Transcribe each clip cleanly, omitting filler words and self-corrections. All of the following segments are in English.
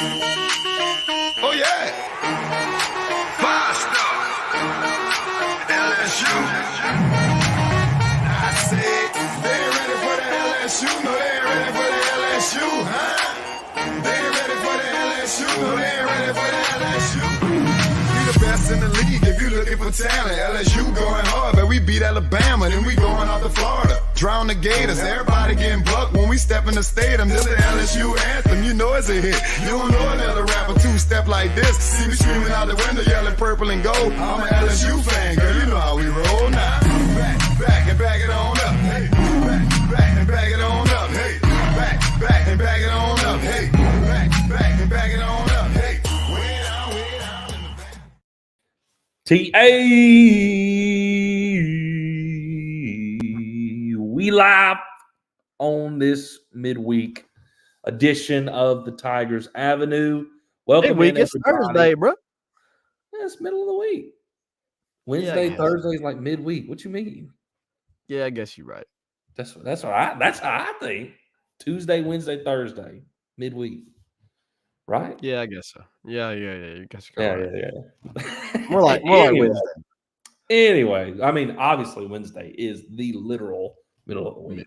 Oh, yeah. Five-star. LSU. I said, they ain't ready for the LSU. No, they ain't ready for the LSU, huh? They ain't ready for the LSU. No, they ain't ready for the LSU. We the best in the league if you looking for talent. LSU going hard, but we beat Alabama, then we going out to Florida. Drown the Gators, everybody getting bucked when we step in the stadium. This the LSU anthem, you know it's a hit. You don't know another rapper two-step like this. See me screaming out the window, yelling purple and gold. I'm an LSU fan, girl, you know how we roll now. Back and back it on up. Hey, back and back it on up. Hey, back and back it on up. Hey, back and back it on up. Hey, way down in the back. We live on this midweek edition of the Tigers Avenue. Welcome Midweek, in, it's Thursday, bro. Yeah, it's middle of the week. Wednesday, Thursday is like midweek. What you mean? Yeah, I guess you're right. That's how I think. Tuesday, Wednesday, Thursday, midweek. Right? Yeah, I guess so. Yeah. You guess Yeah, right. yeah. More like Wednesday. Anyway, I mean, obviously Wednesday is the literal middle of the week.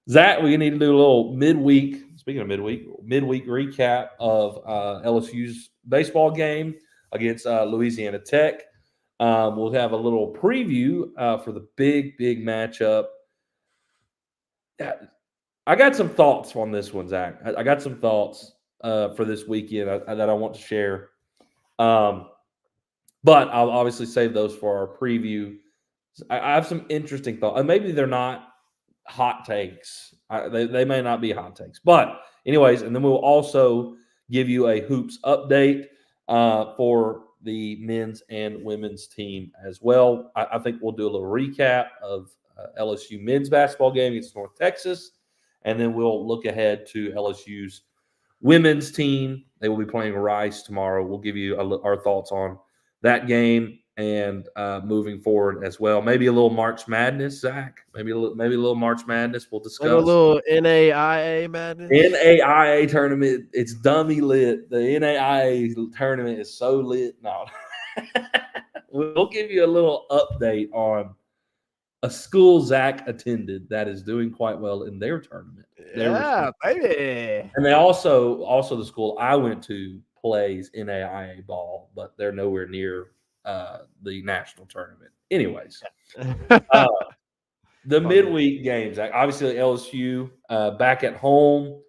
Zach, we need to do a little midweek. Speaking of midweek recap of LSU's baseball game against Louisiana Tech. We'll have a little preview for the big matchup. I got some thoughts on this one, Zach. I got some thoughts for this weekend that I want to share. But I'll obviously save those for our preview. I have some interesting thoughts. Maybe they're not hot takes. They may not be hot takes. But anyways, and then we'll also give you a hoops update for the men's and women's team as well. I think we'll do a little recap of LSU men's basketball game against North Texas. And then we'll look ahead to LSU's women's team. They will be playing Rice tomorrow. We'll give you our thoughts on that game and moving forward as well. Maybe a little March Madness, Zach. Maybe a little March Madness. We'll discuss. Maybe a little NAIA Madness. NAIA tournament. It's dummy lit. The NAIA tournament is so lit. No. We'll give you a little update on a school Zach attended that is doing quite well in their tournament. Yeah, baby. And they also the school I went to plays NAIA ball, but they're nowhere near the national tournament. Anyways, the midweek games, obviously LSU back at home,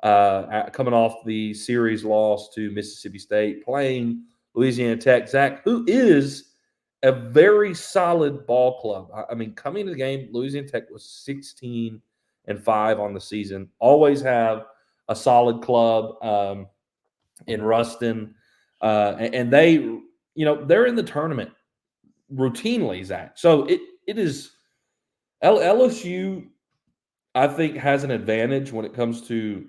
coming off the series loss to Mississippi State, playing Louisiana Tech. Zach, who is a very solid ball club. I mean, coming to the game, Louisiana Tech was 16-5 on the season. Always have a solid club in Ruston, and they, they're in the tournament routinely, Zach. So it is LSU. I think has an advantage when it comes to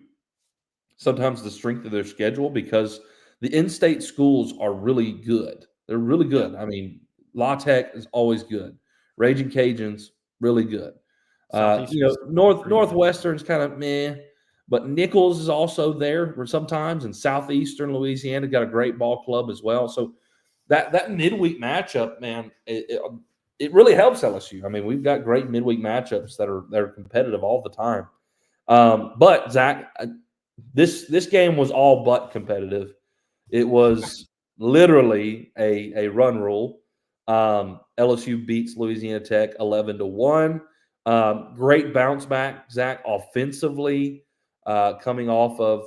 sometimes the strength of their schedule because the in-state schools are really good. They're really good. Yeah. I mean, La Tech is always good. Raging Cajuns, really good. Northwestern's kind of meh, but Nichols is also there sometimes, and Southeastern Louisiana got a great ball club as well. So that midweek matchup, man, it really helps LSU. I mean, we've got great midweek matchups that are competitive all the time. But Zach, this game was all but competitive. It was literally a run rule. LSU beats Louisiana Tech 11-1. Great bounce back, Zach, offensively, coming off of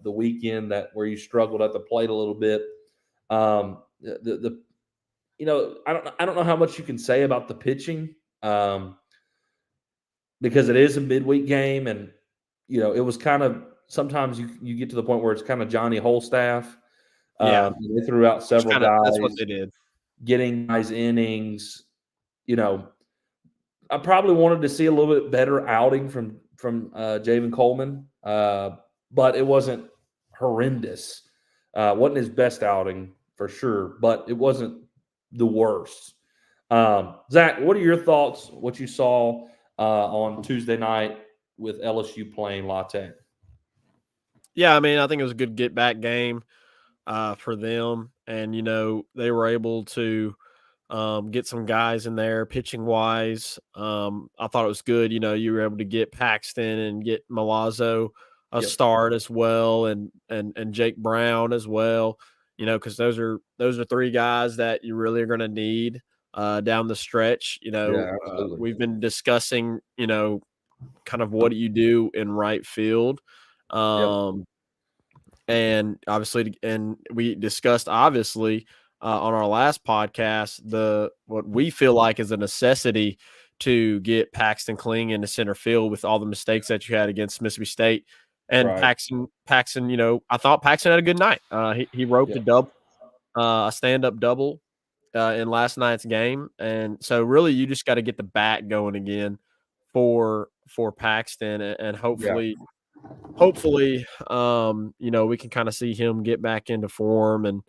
the weekend where you struggled at the plate a little bit. I don't know how much you can say about the pitching because it is a midweek game, and it was kind of sometimes you get to the point where it's kind of Johnny Holstaff. They threw out several guys. That's what they did. Getting guys innings, I probably wanted to see a little bit better outing from Javen Coleman, but it wasn't horrendous. Wasn't his best outing for sure, but it wasn't the worst. Zach, what are your thoughts? What you saw on Tuesday night with LSU playing La Tech? Yeah, I mean, I think it was a good get back game for them, and they were able to get some guys in there pitching wise. I thought it was good. You were able to get Paxton and get Milazzo a Yep. start as well, and Jake Brown as well. Because those are three guys that you really are going to need down the stretch. Yeah, absolutely. We've been discussing, kind of what do you do in right field. And obviously, and we discussed obviously on our last podcast what we feel like is a necessity to get Paxton Kling into center field with all the mistakes that you had against Mississippi State. And Right. Paxton, I thought Paxton had a good night. He roped a stand-up double in last night's game, and so really you just got to get the bat going again for Paxton, and hopefully, we can kind of see him get back into form and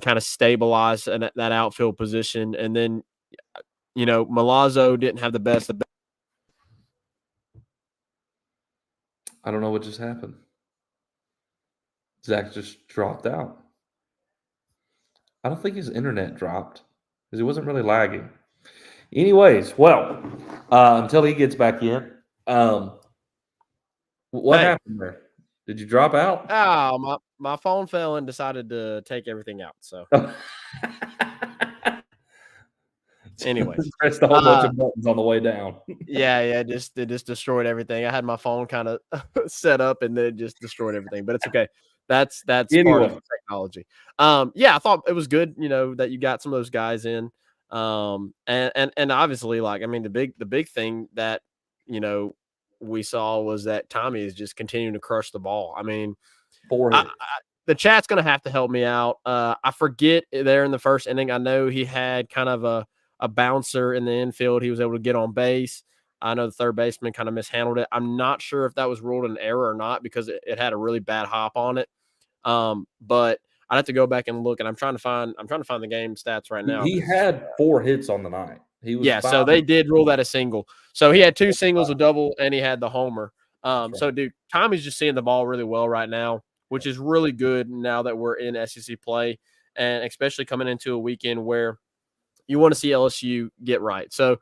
kind of stabilize that outfield position. And then, Milazzo didn't have the best. I don't know what just happened. Zach just dropped out. I don't think his internet dropped because he wasn't really lagging. Anyways, well, until he gets back in, what happened there? Did you drop out? Oh, my phone fell and decided to take everything out. So anyway, pressed a whole bunch of buttons on the way down. Yeah, it just destroyed everything. I had my phone kind of set up and then it just destroyed everything. But it's okay. That's part of technology. Yeah, I thought it was good, that you got some of those guys in. And obviously, like, I mean, the big thing that we saw was that Tommy is just continuing to crush the ball. I mean, the chat's going to have to help me out. I forget there in the first inning. I know he had kind of a bouncer in the infield. He was able to get on base. I know the third baseman kind of mishandled it. I'm not sure if that was ruled an error or not because it had a really bad hop on it. But I'd have to go back and look, and I'm trying to find the game stats right now. He had 4 hits on the night. He was so they did rule that a single. So he had 2 singles, a double, and he had the homer. So dude, Tommy's just seeing the ball really well right now, which is really good now that we're in SEC play, and especially coming into a weekend where you want to see LSU get right. So,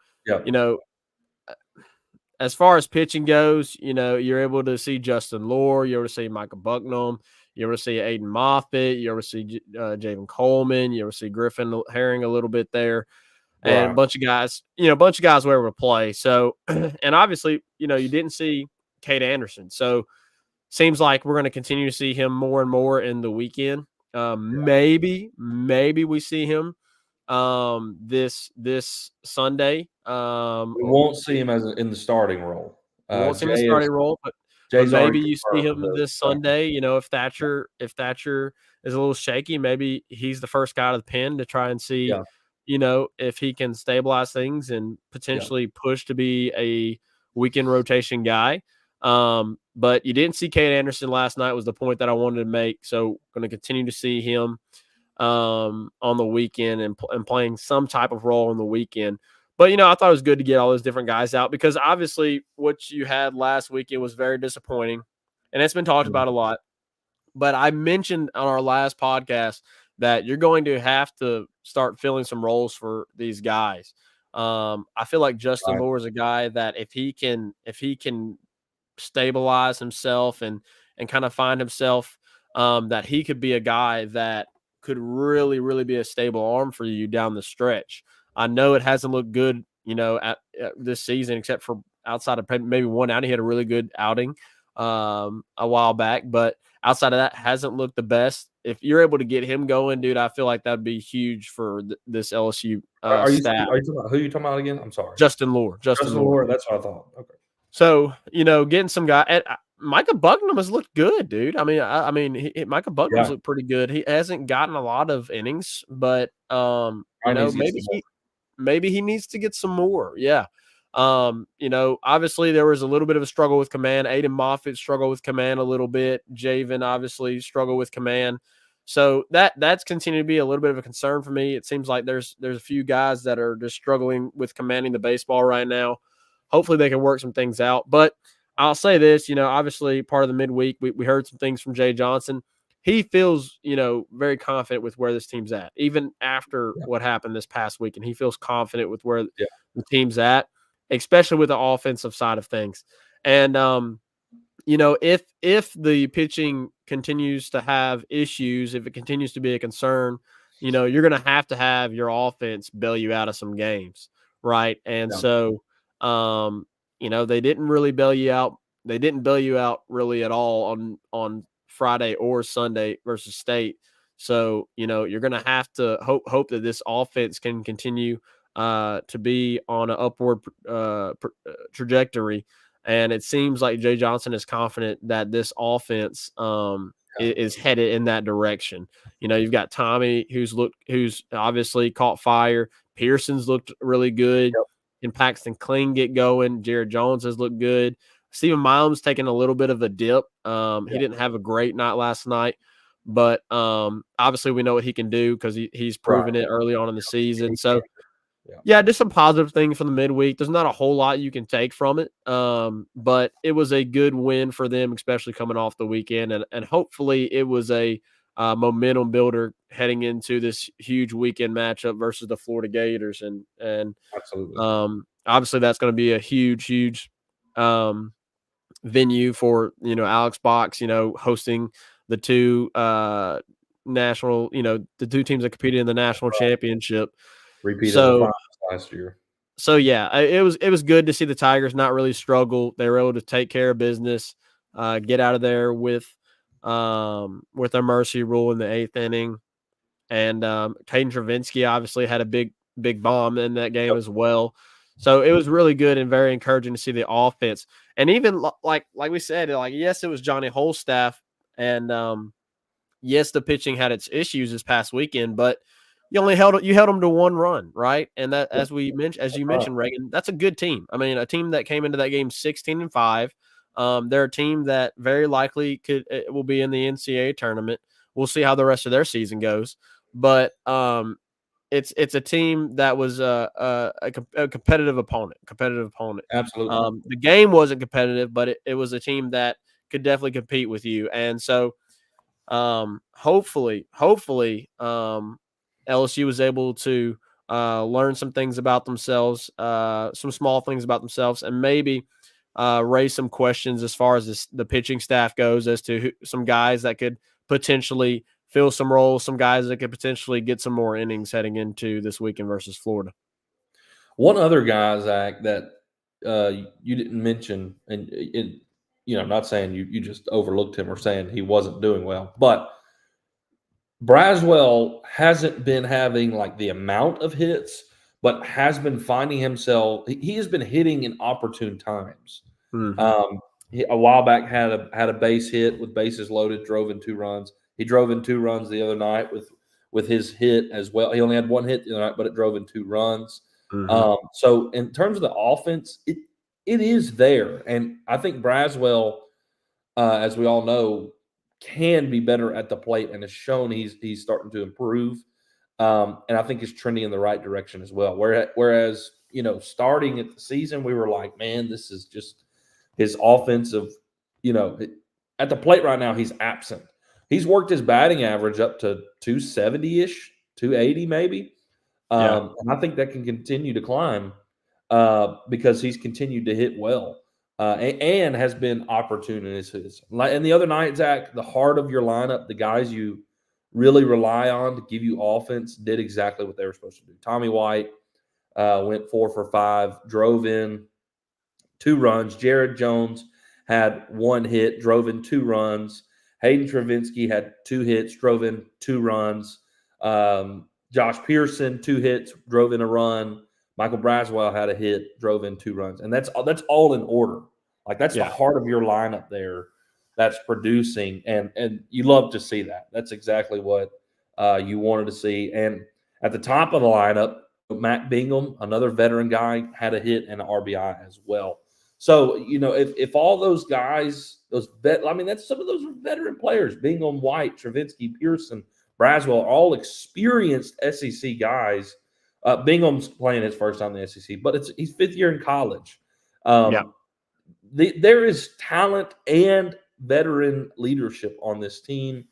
as far as pitching goes, you're able to see Justin Lohr, you're able to see Michael Bucknam, you're able to see Aiden Moffitt, you're able to see Javen Coleman, you're able to see Griffin Herring a little bit there, and a bunch of guys, were able to play. So, and obviously, you didn't see Cade Anderson. So, seems like we're going to continue to see him more and more in the weekend. Maybe we see him this Sunday. We won't see him in the starting role. We won't see him in the starting role, but maybe you see him this Sunday. If Thatcher is a little shaky, maybe he's the first guy to the pen to try and see, if he can stabilize things and potentially push to be a weekend rotation guy. But you didn't see Cade Anderson last night was the point that I wanted to make. So going to continue to see him on the weekend and playing some type of role on the weekend. But, I thought it was good to get all those different guys out because obviously what you had last weekend was very disappointing, and it's been talked about a lot. But I mentioned on our last podcast that you're going to have to start filling some roles for these guys. I feel like Justin Lohr is a guy that if he can stabilize himself and kind of find himself, that he could be a guy that could really, really be a stable arm for you down the stretch. I know it hasn't looked good, at this season, except for outside of maybe one outing. He had a really good outing a while back, but outside of that, hasn't looked the best. If you're able to get him going, dude, I feel like that'd be huge for this LSU staff. Are you talking about, who are you talking about again? I'm sorry. Justin Lohr. Justin Lohr. That's what I thought. Okay. So, getting some guy and Micah Bucknam has looked good, dude. I mean, Micah Bucknam's looked pretty good. He hasn't gotten a lot of innings, but maybe he needs to get some more. Yeah. Obviously there was a little bit of a struggle with command. Aiden Moffitt struggled with command a little bit. Javen obviously struggled with command. So that's continued to be a little bit of a concern for me. It seems like there's a few guys that are just struggling with commanding the baseball right now. Hopefully they can work some things out. But I'll say this, obviously part of the midweek, we heard some things from Jay Johnson. He feels, very confident with where this team's at, even after what happened this past week. And he feels confident with where the team's at, especially with the offensive side of things. And, if the pitching continues to have issues, if it continues to be a concern, you're going to have your offense bail you out of some games, right? And so, they didn't really bail you out. They didn't bail you out really at all on Friday or Sunday versus State. So, you're going to have to hope that this offense can continue to be on an upward trajectory. And it seems like Jay Johnson is confident that this offense is headed in that direction. You've got Tommy who's obviously caught fire. Pearson's looked really good. And Paxton Kling get going. Jared Jones has looked good. Stephen Milam's taking a little bit of a dip. He didn't have a great night last night, but obviously we know what he can do because he's proven it early on in the season. So, just some positive things from the midweek. There's not a whole lot you can take from it, but it was a good win for them, especially coming off the weekend, and hopefully it was a momentum builder heading into this huge weekend matchup versus the Florida Gators, and absolutely, obviously that's going to be a huge venue for Alex Box, hosting the two national, the two teams that competed in the national championship. Repeat of the finals last year. So it was good to see the Tigers not really struggle. They were able to take care of business, get out of there with a mercy rule in the 8th inning, and Caden Travinsky obviously had a big bomb in that game as well. So it was really good and very encouraging to see the offense. And even like we said, yes, it was Johnny Holstaff, and yes, the pitching had its issues this past weekend, but you held them to 1 run, right? And that, as you mentioned, Reagan, that's a good team. I mean, a team that came into that game 16-5. They're a team that very likely will be in the NCAA tournament. We'll see how the rest of their season goes, but it's a team that was a competitive opponent. Absolutely. The game wasn't competitive, but it was a team that could definitely compete with you, and so hopefully. LSU was able to learn some things about themselves, some small things about themselves, and maybe raise some questions as far as the pitching staff goes as to some guys that could potentially fill some roles, some guys that could potentially get some more innings heading into this weekend versus Florida. One other guy, Zach, that you didn't mention, and not saying you just overlooked him or saying he wasn't doing well, but Braswell hasn't been having the amount of hits, but has been finding himself. He has been hitting in opportune times. Mm-hmm. A while back had a base hit with bases loaded, drove in 2 runs. He drove in 2 runs the other night with his hit as well. He only had 1 hit the other night, but it drove in 2 runs. Mm-hmm. So in terms of the offense, it is there, and I think Braswell, as we all know, can be better at the plate and has shown he's starting to improve. And I think he's trending in the right direction as well. Whereas, starting at the season, we were like, man, this is just his offensive, at the plate right now, he's absent. He's worked his batting average up to 270-ish, 280 maybe. And I think that can continue to climb because he's continued to hit well. And has been opportune in his hits. And the other night, Zach, the heart of your lineup, the guys you really rely on to give you offense, did exactly what they were supposed to do. Tommy White went 4 for 5, drove in 2 runs. Jared Jones had 1 hit, drove in 2 runs. Hayden Travinsky had 2 hits, drove in 2 runs. Josh Pearson, 2 hits, drove in a run. Michael Braswell had a hit, drove in 2 runs, and that's all in order. That's the heart of your lineup there that's producing, and you love to see that. That's exactly what you wanted to see. And at the top of the lineup, Matt Bingham, another veteran guy, had a hit and an RBI as well. So, if all those guys, that's some of those veteran players, Bingham, White, Travinsky, Pearson, Braswell, are all experienced SEC guys. Bingham's playing his first time in the SEC, but he's 5th year in college. there is talent and veteran leadership on this team.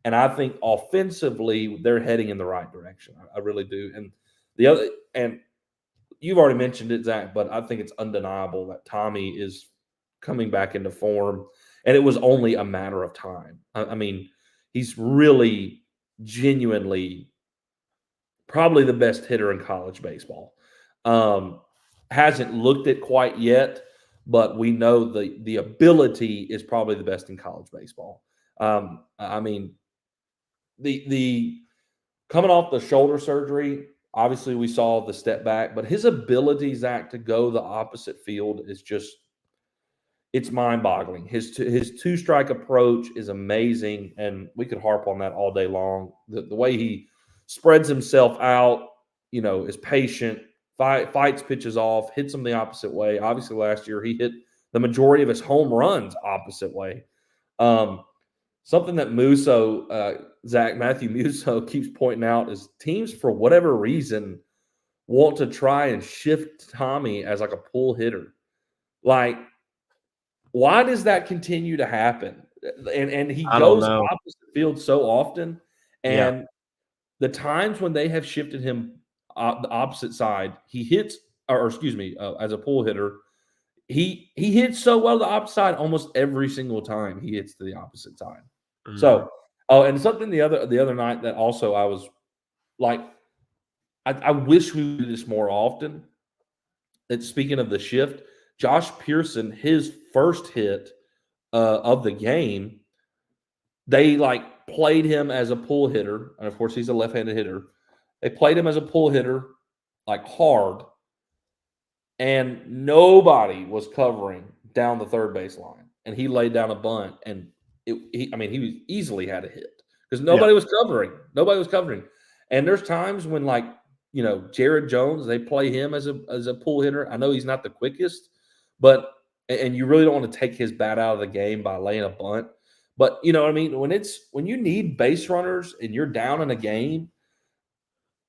And I think offensively, they're heading in the right direction. I really do. And you've already mentioned it, Zach, but I think it's undeniable that Tommy is coming back into form. And it was only a matter of time. I mean, he's really genuinely probably the best hitter in college baseball. Hasn't looked it quite yet, but we know the ability is probably the best in college baseball. I mean, the coming off the shoulder surgery, obviously we saw the step back, but his ability, Zach, to go the opposite field is just it's mind-boggling. His two-strike approach is amazing, and we could harp on that all day long. The way he spreads himself out, is patient, fights pitches off, hits them the opposite way. Obviously, last year he hit the majority of his home runs opposite way. Something that Matthew Musso keeps pointing out is teams, for whatever reason, want to try and shift Tommy as like a pull hitter. Like, why does that continue to happen? And he goes opposite field so often. And the times when they have shifted him the opposite side, he hits, as a pull hitter, he hits so well the opposite side almost every single time he hits to the opposite side. Mm-hmm. So, and something the other night that also I was like, I wish we would do this more often. That speaking of the shift, Josh Pearson, his first hit of the game, they played him as a pull hitter, and of course he's a left-handed hitter. They played him as a pull hitter, hard, and nobody was covering down the third base line, and he laid down a bunt, and he easily had a hit because nobody was covering. Nobody was covering, and there's times when Jared Jones, they play him as a pull hitter. I know he's not the quickest, but you really don't want to take his bat out of the game by laying a bunt. But you know what I mean? When you need base runners and you're down in a game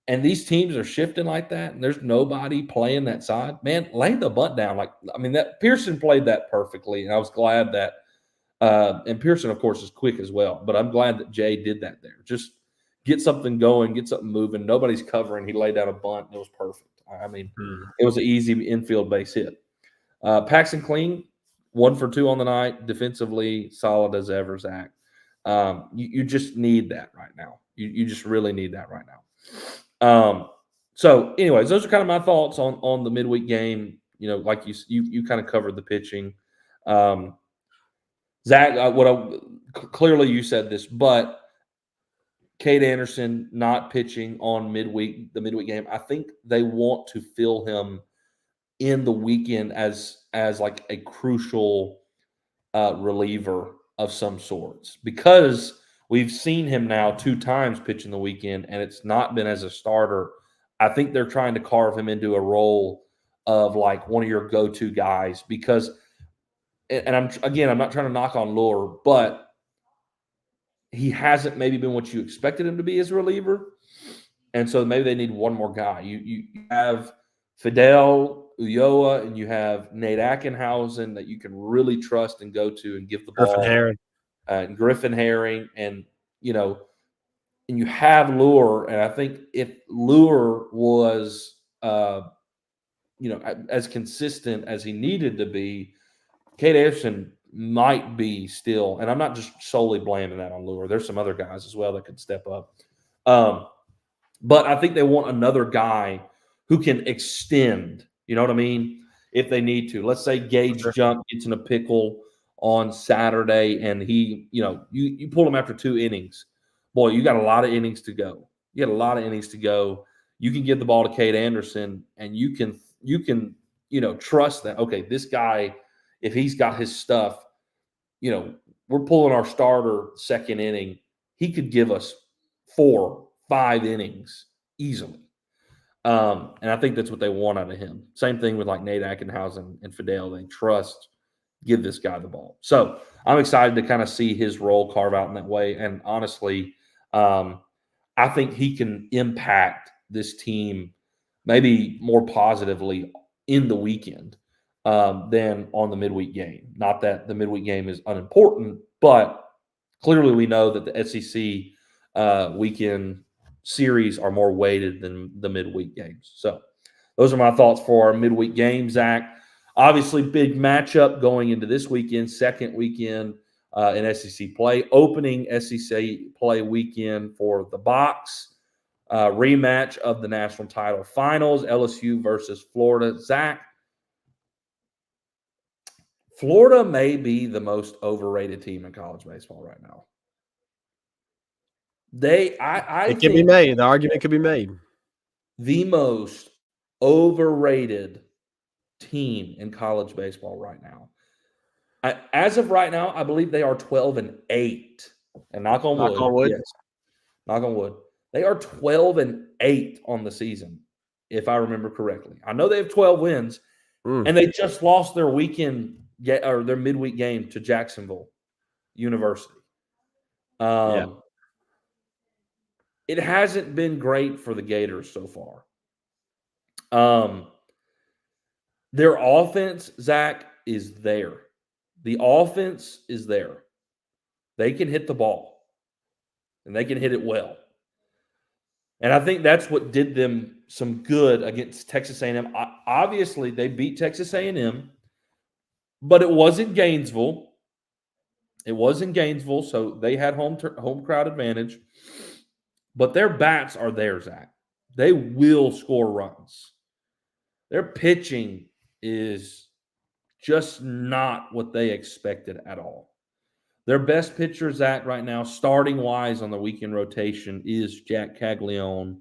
and these teams are shifting like that and there's nobody playing that side, man, lay the bunt down. That Pearson played that perfectly. And I was glad that and Pearson, of course, is quick as well. But I'm glad that Jay did that there. Just get something going, get something moving. Nobody's covering. He laid down a bunt. And it was perfect. It was an easy infield base hit. Paxton Clean, 1 for 2 on the night. Defensively, solid as ever, Zach. You just need that right now. You just really need that right now. So, anyways, those are kind of my thoughts on the midweek game. Like you kind of covered the pitching. Zach, clearly you said this, but Cade Anderson not pitching on the midweek game. I think they want to fill him in the weekend as like a crucial reliever of some sorts, because we've seen him now 2 times pitch in the weekend and it's not been as a starter. I think they're trying to carve him into a role of like one of your go-to guys because, and I'm not trying to knock on Lure, but he hasn't maybe been what you expected him to be as a reliever. And so maybe they need one more guy. You have Fidel Ulloa and you have Nate Ackenhausen that you can really trust and go to and give the ball. And Griffin Herring, and and you have Lure. And I think if Lure was as consistent as he needed to be, Cade Anderson might be still, and I'm not just solely blaming that on Lure. There's some other guys as well that could step up. But I think they want another guy who can extend, you know what I mean, if they need to. Let's say Gage Jump gets in a pickle on Saturday and he, you pull him after 2 innings. Boy, you got a lot of innings to go. You can give the ball to Cade Anderson and you can trust that, okay, this guy, if he's got his stuff, we're pulling our starter second inning, he could give us 4-5 innings easily. And I think that's what they want out of him. Same thing with like Nate Ackenhausen and Fidel. They trust, give this guy the ball. So I'm excited to kind of see his role carve out in that way. And honestly, I think he can impact this team maybe more positively in the weekend. than on the midweek game. Not that the midweek game is unimportant, but clearly we know that the SEC weekend series are more weighted than the midweek games. So those are my thoughts for our midweek game, Zach. Obviously, big matchup going into this weekend, second weekend in SEC play, opening SEC play weekend for the box. Rematch of the national title finals, LSU versus Florida. Zach, Florida may be the most overrated team in college baseball right now. It can be made. The argument could be made. The most overrated team in college baseball right now. As of right now, I believe they are 12-8. And knock on wood. Yes. Knock on wood. They are 12-8 on the season, if I remember correctly. I know they have 12 wins, and they just lost their weekend or their midweek game to Jacksonville University. It hasn't been great for the Gators so far. Their offense, Zach, is there. The offense is there. They can hit the ball, and they can hit it well. And I think that's what did them some good against Texas A&M. Obviously, they beat Texas A&M, but it was in Gainesville. It was in Gainesville, so they had home crowd advantage. But their bats are there, Zach. They will score runs. Their pitching is just not what they expected at all. Their best pitcher, Zach, right now, starting-wise on the weekend rotation, is Jack Caglione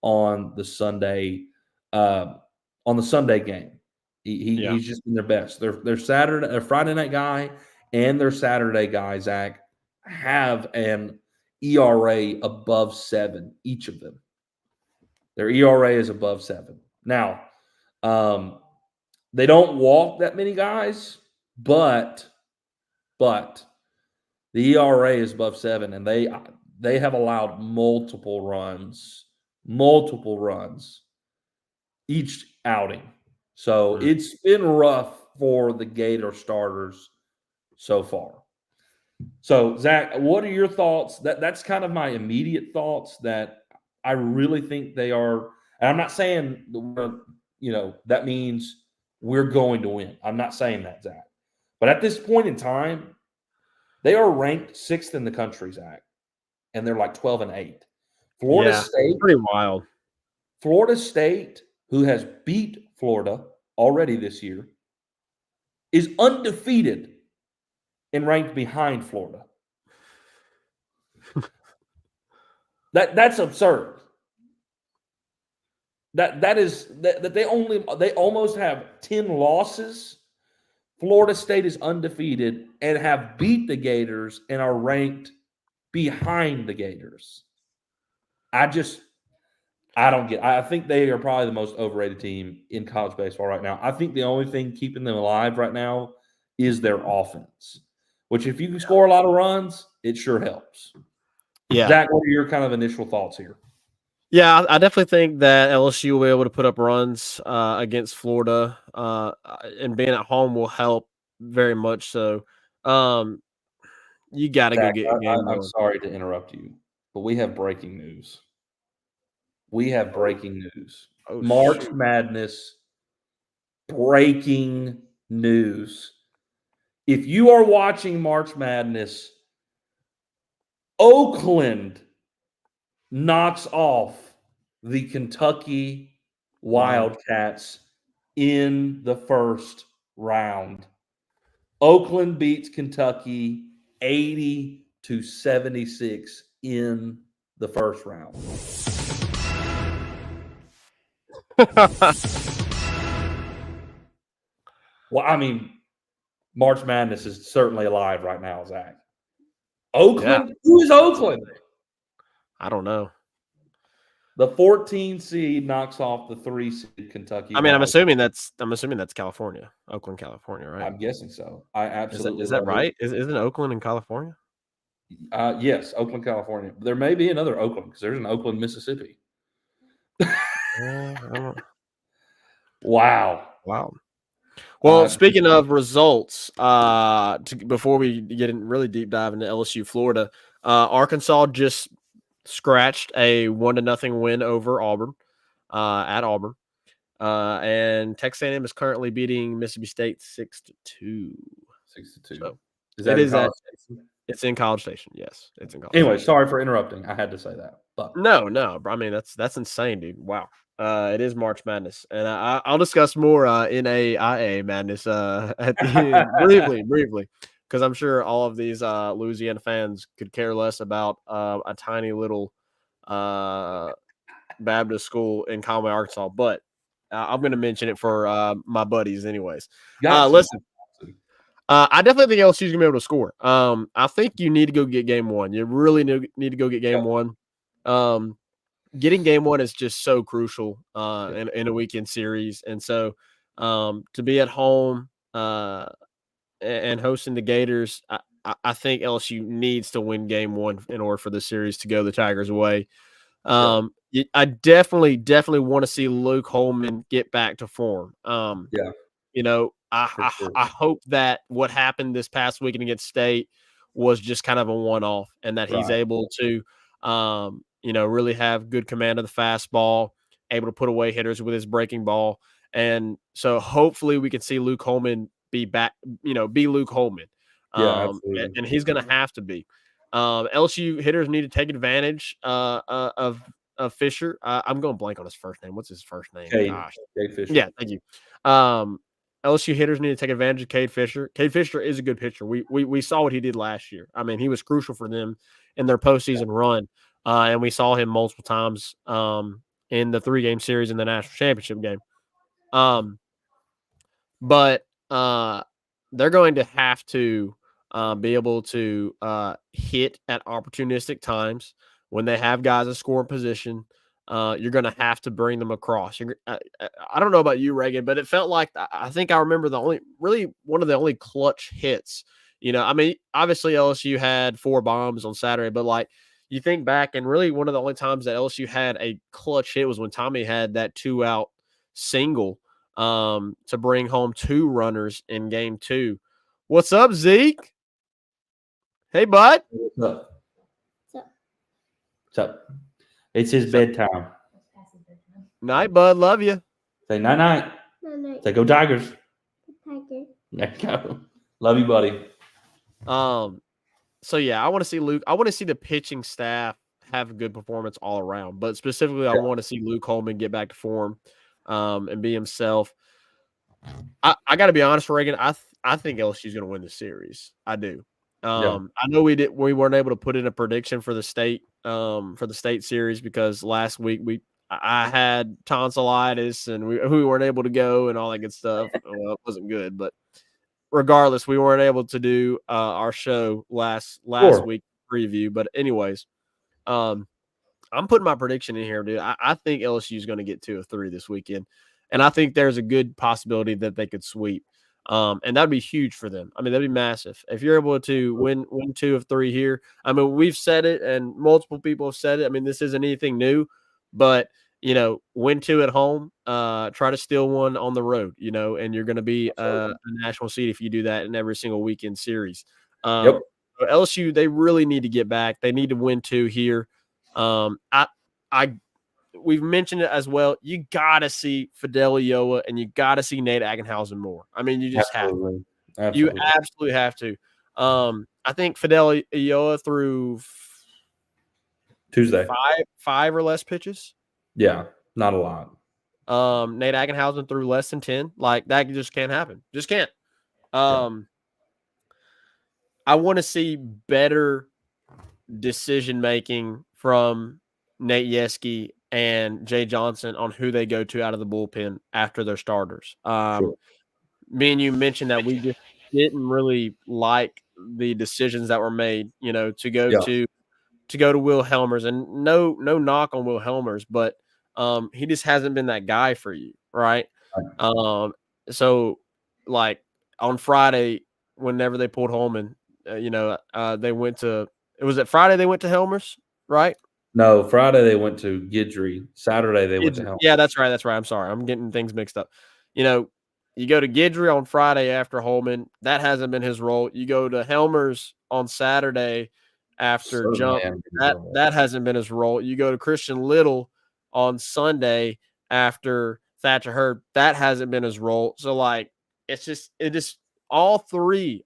on the Sunday game. He's just been their best. Their Friday night guy and their Saturday guy, Zach, have an ERA above 7, each of them. Their ERA is above 7. Now, they don't walk that many guys, but the ERA is above 7, and they have allowed multiple runs each outing. So it's been rough for the Gator starters so far. So, Zach, what are your thoughts? That's kind of my immediate thoughts, that I really think they are. And I'm not saying, that means we're going to win. I'm not saying that, Zach. But at this point in time, they are ranked 6th in the country, Zach, and they're like 12-8. Florida State, pretty wild. Florida State, who has beat Florida already this year, is undefeated and ranked behind Florida. That's absurd. That they almost have 10 losses. Florida State is undefeated and have beat the Gators and are ranked behind the Gators. I don't get. I think they are probably the most overrated team in college baseball right now. I think the only thing keeping them alive right now is their offense, which if you can score a lot of runs, it sure helps. Yeah. Zach, what are your kind of initial thoughts here? Yeah, I definitely think that LSU will be able to put up runs against Florida, and being at home will help very much so. You got to go get a game. I'm sorry to interrupt you, but we have breaking news. March Madness breaking news. If you are watching March Madness, Oakland knocks off the Kentucky Wildcats in the first round. Oakland beats Kentucky 80-76 in the first round. Well, I mean, March Madness is certainly alive right now, Zach. Oakland? Yeah. Who is Oakland? I don't know. The 14 seed knocks off the 3 seed Kentucky. I mean, I'm assuming that's California, Oakland, California, right? I'm guessing so. I absolutely. Is that right? Isn't Oakland in California? Yes, Oakland, California. There may be another Oakland because there's an Oakland, Mississippi. Wow. Well, speaking of results, before we get in really deep dive into LSU Florida, Arkansas just scratched a 1-0 win over Auburn at Auburn. And Texas A&M is currently beating Mississippi State 6-2. 6-2. So is that it's in College Station. Yes, it's in College Anyway, Station. sorry for interrupting. I had to say that. But No. I mean, that's insane, dude. Wow. It is March Madness, and I'll discuss more NAIA Madness at the end, briefly, because I'm sure all of these Louisiana fans could care less about a tiny little Baptist school in Conway, Arkansas. But I'm going to mention it for my buddies, anyways. Listen, I definitely think LSU is going to be able to score. I think you need to go get game one. You really need to go get game one. Getting game one is just so crucial in a weekend series. And so to be at home and hosting the Gators, I think LSU needs to win game one in order for the series to go the Tigers' way. I definitely want to see Luke Holman get back to form. You know, I hope that what happened this past weekend against State was just kind of a one-off, and that he's able to really have good command of the fastball, able to put away hitters with his breaking ball. And so hopefully we can see Luke Holman be back, be Luke Holman. And he's going to have to be. LSU hitters need to take advantage of Fisher. I'm going blank on his first name. What's his first name? Cade Fisher. Yeah, thank you. LSU hitters need to take advantage of Cade Fisher. Cade Fisher is a good pitcher. We saw what he did last year. I mean, he was crucial for them in their postseason run. And we saw him multiple times in the 3-game series in the national championship game. But they're going to have to be able to hit at opportunistic times when they have guys in scoring position. You're going to have to bring them across. I don't know about you, Reagan, but it felt like I think I remember one of the only clutch hits. I mean, obviously LSU had 4 bombs on Saturday, but like you think back, and really one of the only times that LSU had a clutch hit was when Tommy had that 2-out single to bring home 2 runners in game 2. What's up, Zeke? Hey, bud. What's up? What's up? It's his bedtime. Night, bud. Love you. Say night. Say go Tigers. Tiger. There you go. Love you, buddy. So yeah, I want to see Luke. I want to see the pitching staff have a good performance all around, but specifically, I want to see Luke Holman get back to form, and be himself. I got to be honest, Reagan. I think LSU is going to win the series. I do. I know we weren't able to put in a prediction for the state series because last week I had tonsillitis and we weren't able to go and all that good stuff. Well, it wasn't good, but regardless, we weren't able to do our show last week preview. But anyways, I'm putting my prediction in here, dude. I think LSU is going to get 2 of 3 this weekend, and I think there's a good possibility that they could sweep. And that'd be huge for them. I mean, that'd be massive. If you're able to win 2 of 3 here, I mean, we've said it and multiple people have said it. I mean, this isn't anything new, but win 2 at home, try to steal 1 on the road, and you're going to be a national seed if you do that in every single weekend series. LSU, they really need to get back. They need to win 2 here. We've mentioned it as well. You got to see Fidel Ulloa and you got to see Nate Agenhausen more. I mean, you just have to. You absolutely have to. I think Fidel Ulloa threw Tuesday 5 or less pitches. Yeah, not a lot. Nate Agenhausen threw less than 10. Like that just can't happen. Just can't. I want to see better decision making from Nate Yeski and Jay Johnson on who they go to out of the bullpen after their starters. Me and you mentioned that we just didn't really like the decisions that were made, to go to Will Helmers, and no knock on Will Helmers, but he just hasn't been that guy for you, right? So like on Friday, whenever they pulled Holman, they went to Friday they went to Helmers, right? No, Friday they went to Guidry. Saturday they went to Helmers. Yeah, that's right. I'm sorry. I'm getting things mixed up. You go to Guidry on Friday after Holman. That hasn't been his role. You go to Helmers on Saturday after Jump. That hasn't been his role. You go to Christian Little on Sunday after Thatcher Hurd. That hasn't been his role. So like it just all three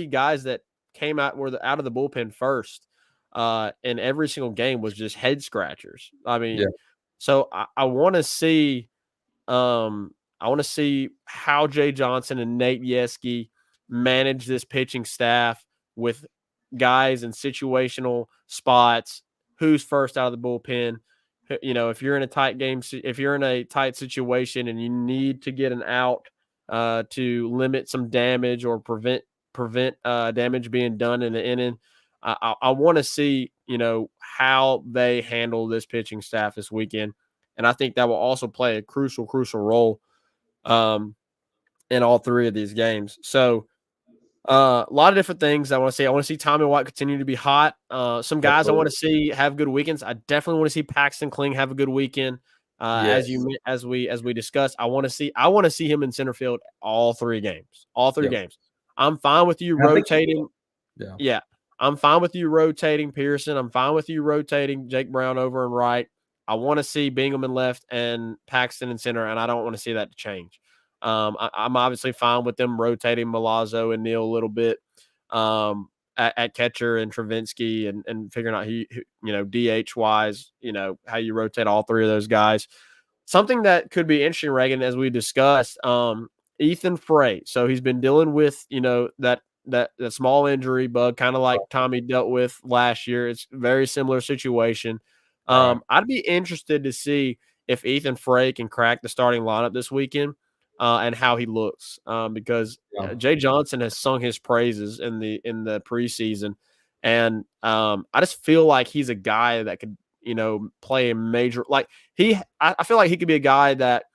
guys that came out out of the bullpen first in every single game was just head scratchers. I mean, so I want to see how Jay Johnson and Nate Yeske manage this pitching staff with guys in situational spots. Who's first out of the bullpen? You know, if you're in a tight situation and you need to get an out to limit some damage or prevent damage being done in the inning, I want to see, you know, how they handle this pitching staff this weekend. And I think that will also play a crucial role in all three of these games. So a lot of different things I want to see. I want to see Tommy White continue to be hot. Some guys I want to see have good weekends. I definitely want to see Paxton Kling have a good weekend. As we discussed, I want to see him in center field all three games. Games. I'm fine with you rotating. I'm fine with you rotating Pearson. I'm fine with you rotating Jake Brown over and right. I want to see Bingham in left and Paxton in center, and I don't want to see that change. I'm obviously fine with them rotating Milazzo and Neal a little bit at catcher and Travinsky and figuring out you know, DH wise, you know, how you rotate all three of those guys. Something that could be interesting, Reagan, as we discussed, Ethan Frey. So he's been dealing with, you know, that small injury bug, kind of like Tommy dealt with last year. It's a very similar situation. I'd be interested to see if Ethan Frey can crack the starting lineup this weekend and how he looks because Jay Johnson has sung his praises in the preseason. And I just feel like he's a guy that could, you know, play a major, like I feel like he could be a guy that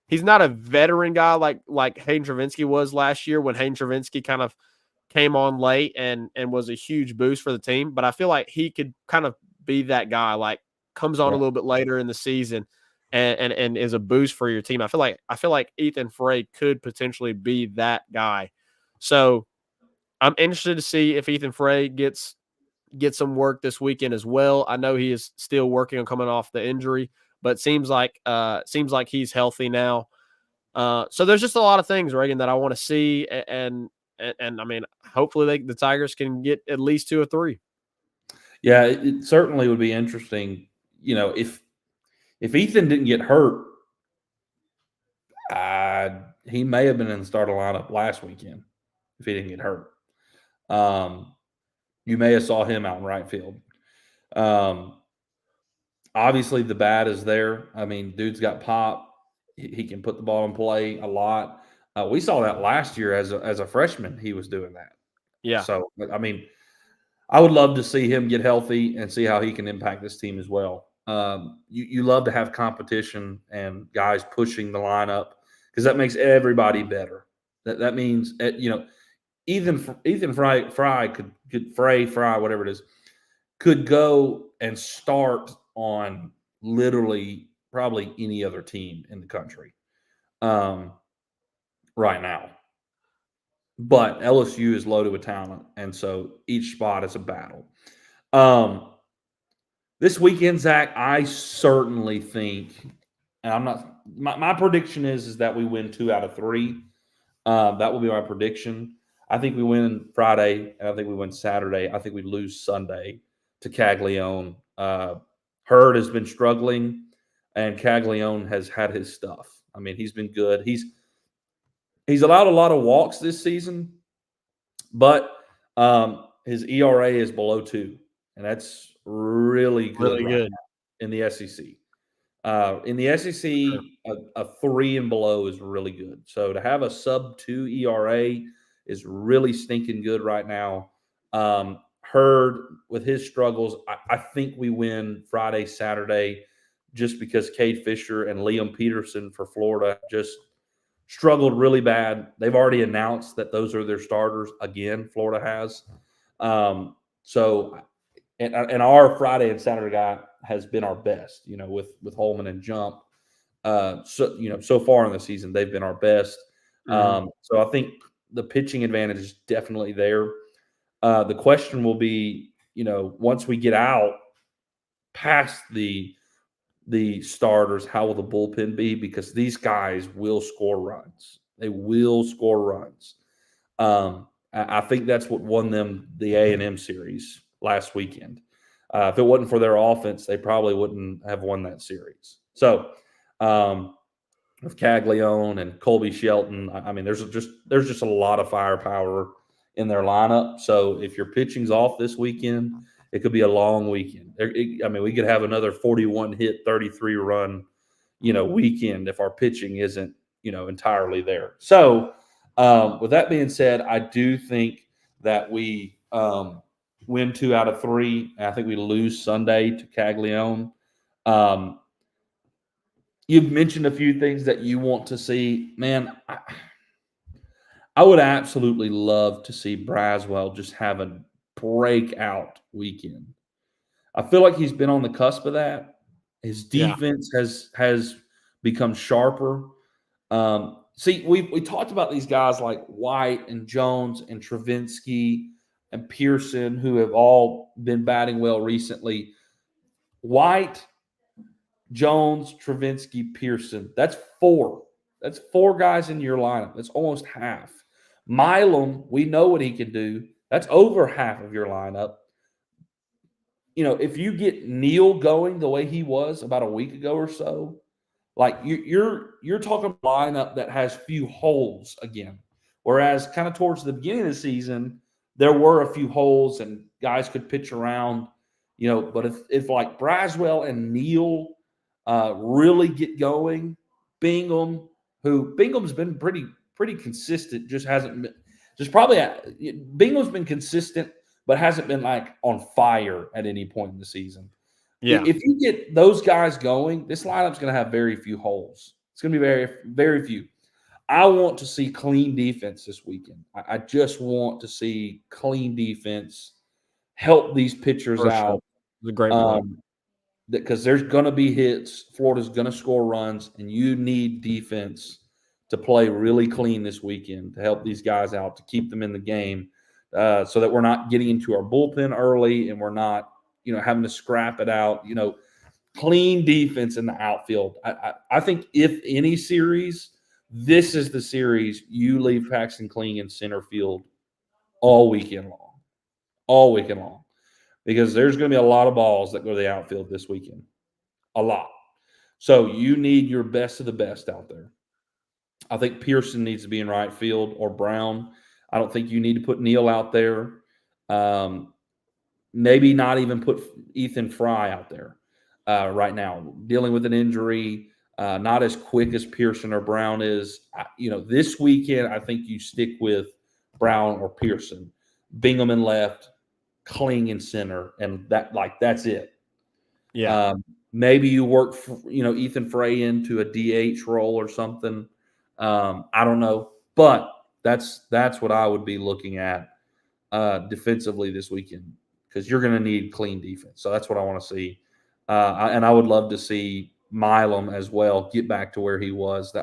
he's not a veteran guy like Hayden Travinsky was last year when Hayden Travinsky kind of came on late and was a huge boost for the team. But I feel like he could kind of be that guy, like comes on a little bit later in the season and is a boost for your team. I feel like Ethan Frey could potentially be that guy. So I'm interested to see if Ethan Frey gets some work this weekend as well. I know he is still working on coming off the injury, but seems like he's healthy now. So there's just a lot of things, Reagan, that I want to see, and I mean, hopefully the Tigers can get at least 2 or 3. Yeah, it certainly would be interesting. You know, if Ethan didn't get hurt, he may have been in the starting lineup last weekend if he didn't get hurt. You may have saw him out in right field. Obviously, the bat is there. I mean, dude's got pop. He can put the ball in play a lot. We saw that last year as a freshman. He was doing that. Yeah. So, I mean, I would love to see him get healthy and see how he can impact this team as well. You love to have competition and guys pushing the lineup because that makes everybody better. That means, you know, Ethan Fry could Fry, whatever it is, could go and start on literally probably any other team in the country right now. But LSU is loaded with talent, and so each spot is a battle. This weekend, Zach, I certainly think, and I'm not. My prediction is that we win 2 out of 3. That will be my prediction. I think we win Friday, and I think we win Saturday. I think we lose Sunday to Caglione. Hurd has been struggling, and Caglione has had his stuff. I mean, he's been good. He's allowed a lot of walks this season, but his ERA is below 2, and that's really good, in the SEC. In the SEC, a 3 and below is really good. So to have a sub-2 ERA is really stinking good right now. Hurd, with his struggles, I think we win Friday, Saturday, just because Cade Fisher and Liam Peterson for Florida just struggled really bad. They've already announced that those are their starters again. Florida has. So our Friday and Saturday guy has been our best, with Holman and Jump. So far in the season, they've been our best. So I think the pitching advantage is definitely there. The question will be, once we get out past the starters, how will the bullpen be? Because these guys will score runs. They will score runs. I think that's what won them the A&M series last weekend. If it wasn't for their offense, they probably wouldn't have won that series. So with Caglione and Colby Shelton, I mean, there's just a lot of firepower in their lineup. So if your pitching's off this weekend, it could be a long weekend. We could have another 41 hit, 33 run, weekend if our pitching isn't, entirely there. So with that being said, I do think that we win 2 out of 3. And I think we lose Sunday to Caglione. You've mentioned a few things that you want to see. Man, I would absolutely love to see Braswell just have a breakout weekend. I feel like he's been on the cusp of that. His defense has become sharper. We talked about these guys like White and Jones and Travinsky and Pearson, who have all been batting well recently. White, Jones, Travinsky, Pearson. That's 4. That's 4 guys in your lineup. That's almost half. Milam, we know what he can do. That's over half of your lineup. If you get Neal going the way he was about a week ago or so, like you're talking a lineup that has few holes again. Whereas kind of towards the beginning of the season, there were a few holes and guys could pitch around, but if like Braswell and Neal really get going, Bingham's been pretty consistent, Bingham's been consistent, but hasn't been like on fire at any point in the season. Yeah. If you get those guys going, this lineup's going to have very few holes. It's going to be very, very few. I want to see clean defense this weekend. I just want to see clean defense help these pitchers out. It's a great point. Because there's going to be hits. Florida's going to score runs, and you need defense to play really clean this weekend to help these guys out, to keep them in the game, so that we're not getting into our bullpen early and we're not, having to scrap it out. Clean defense in the outfield. I think if any series, this is the series you leave Paxton Kling in center field all weekend long. Because there's going to be a lot of balls that go to the outfield this weekend. A lot. So you need your best of the best out there. I think Pearson needs to be in right field, or Brown. I don't think you need to put Neal out there. Maybe not even put Ethan Fry out there right now. Dealing with an injury, not as quick as Pearson or Brown is. This weekend, I think you stick with Brown or Pearson. Bingham in left, Kling in center, and that's it. Yeah. Maybe you work, Ethan Fray into a DH role or something. I don't know, but that's what I would be looking at defensively this weekend, because you're going to need clean defense. So that's what I want to see, and I would love to see Milam as well get back to where he was.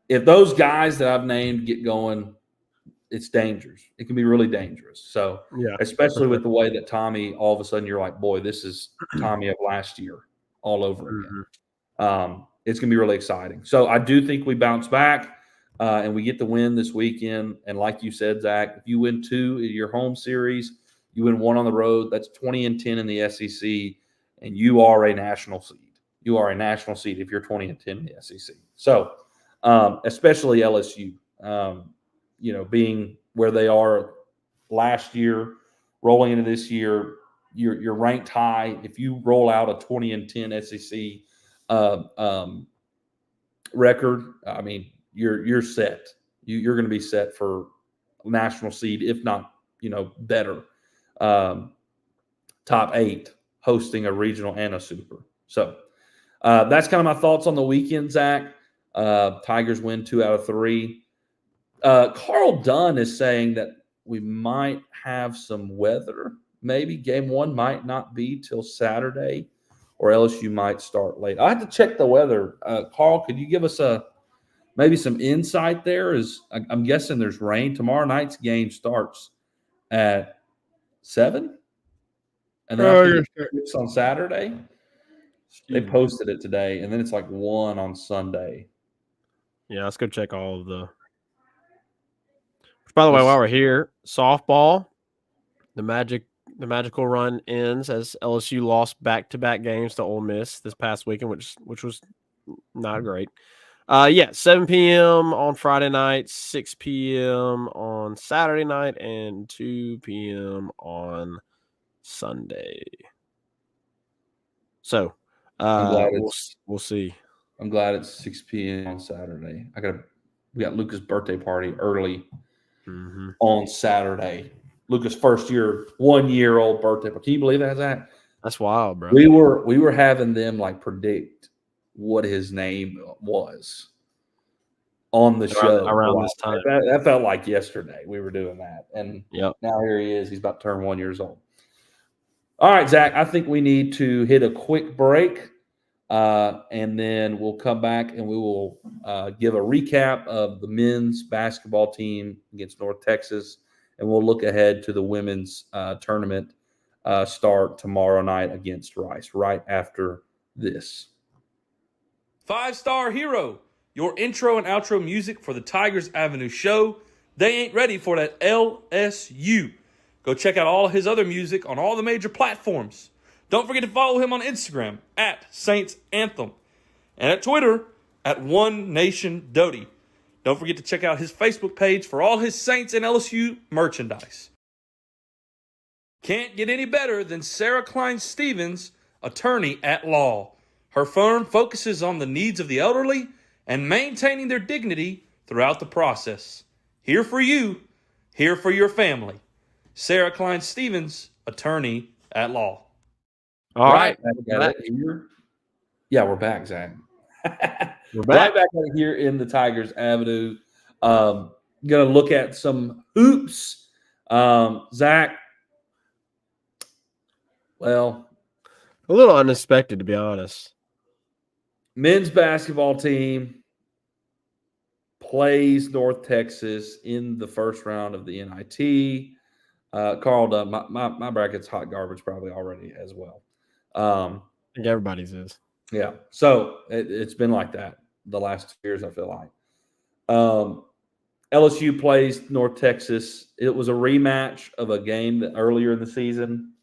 If those guys that I've named get going, it's dangerous. It can be really dangerous. So, especially with the way that Tommy, all of a sudden you're like, boy, this is Tommy of last year all over again. It's going to be really exciting. So I do think we bounce back and we get the win this weekend. And like you said, Zach, if you win 2 in your home series, you win 1 on the road, that's 20-10 in the SEC, and you are a national seed. You are a national seed if you're 20-10 in the SEC. So, especially LSU. Being where they are last year, rolling into this year, you're ranked high. If you roll out a 20-10 SEC record, you're set. You're going to be set for national seed, if not, better. Top 8, hosting a regional and a super. So that's kind of my thoughts on the weekend, Zach. Tigers win 2 out of 3. Carl Dunn is saying that we might have some weather. Maybe game 1 might not be till Saturday, or LSU might start late. I have to check the weather. Carl, could you give us a maybe some insight there is I'm guessing there's rain. Tomorrow night's game starts at 7, and then after it's on Saturday. They posted it today, and then it's like 1 on Sunday. Yeah, let's go check all of the. By the way, while we're here, softball, the magical run ends as LSU lost back-to-back games to Ole Miss this past weekend, which was not great. 7 p.m. on Friday night, 6 p.m. on Saturday night, and 2 p.m. on Sunday. So, we'll see. I'm glad it's 6 p.m. on Saturday. We got Luca's birthday party early on Saturday. Luca's first year, 1-year-old birthday. Can you believe that, Zach? That's wild, bro. We were having them like predict what his name was on the show around this time. That felt like yesterday we were doing that, and now here he is. He's about to turn 1 year old. All right, Zach. I think we need to hit a quick break, and then we'll come back and we will give a recap of the men's basketball team against North Texas. And we'll look ahead to the women's tournament start tomorrow night against Rice right after this. 5-Star Hero, your intro and outro music for the Tigers Avenue show. They ain't ready for that LSU. Go check out all his other music on all the major platforms. Don't forget to follow him on Instagram at Saints Anthem and at Twitter at OneNationDoty. Don't forget to check out his Facebook page for all his Saints and LSU merchandise. Can't get any better than Sarah Klein Stevens, attorney at law. Her firm focuses on the needs of the elderly and maintaining their dignity throughout the process. Here for you, here for your family. Sarah Klein Stevens, attorney at law. All right. Yeah, we're back, Zach. We're back. Right back out here in the Tigers Avenue. Going to look at some hoops. Zach, well, a little unexpected, to be honest. Men's basketball team plays North Texas in the first round of the NIT. Carl, my bracket's hot garbage probably already as well. I think everybody's is. Yeah. So it's been like that the last 2 years, I feel like. LSU plays North Texas. It was a rematch of a game that earlier in the season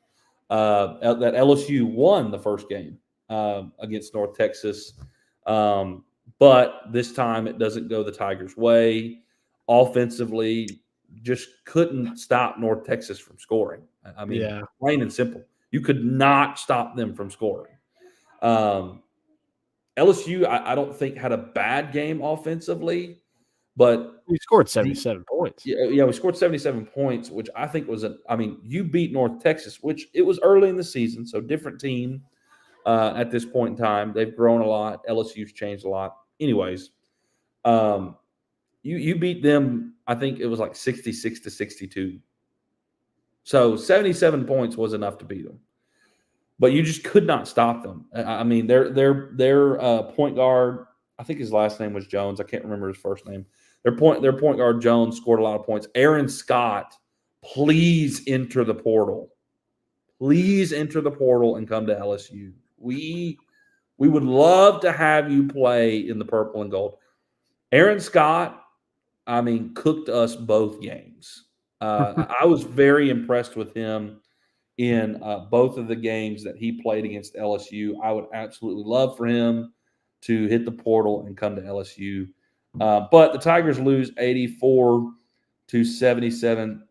that LSU won the first game against North Texas. But this time it doesn't go the Tigers' way. Offensively, just couldn't stop North Texas from scoring. I mean, plain and simple. You could not stop them from scoring. LSU, I don't think, had a bad game offensively, but we scored 77 points. Yeah, we scored 77 points, which I think was you beat North Texas, which it was early in the season, so different team at this point in time. They've grown a lot. LSU's changed a lot. Anyways, you beat them, I think it was like 66-62. So 77 points was enough to beat them. But you just could not stop them. I mean, their point guard, I think his last name was Jones. I can't remember his first name. Their point guard Jones scored a lot of points. Aaron Scott, please enter the portal. Please enter the portal and come to LSU. We would love to have you play in the purple and gold. Aaron Scott, I mean, cooked us both games. I was very impressed with him in both of the games that he played against LSU. I would absolutely love for him to hit the portal and come to LSU. But the Tigers lose 84-77.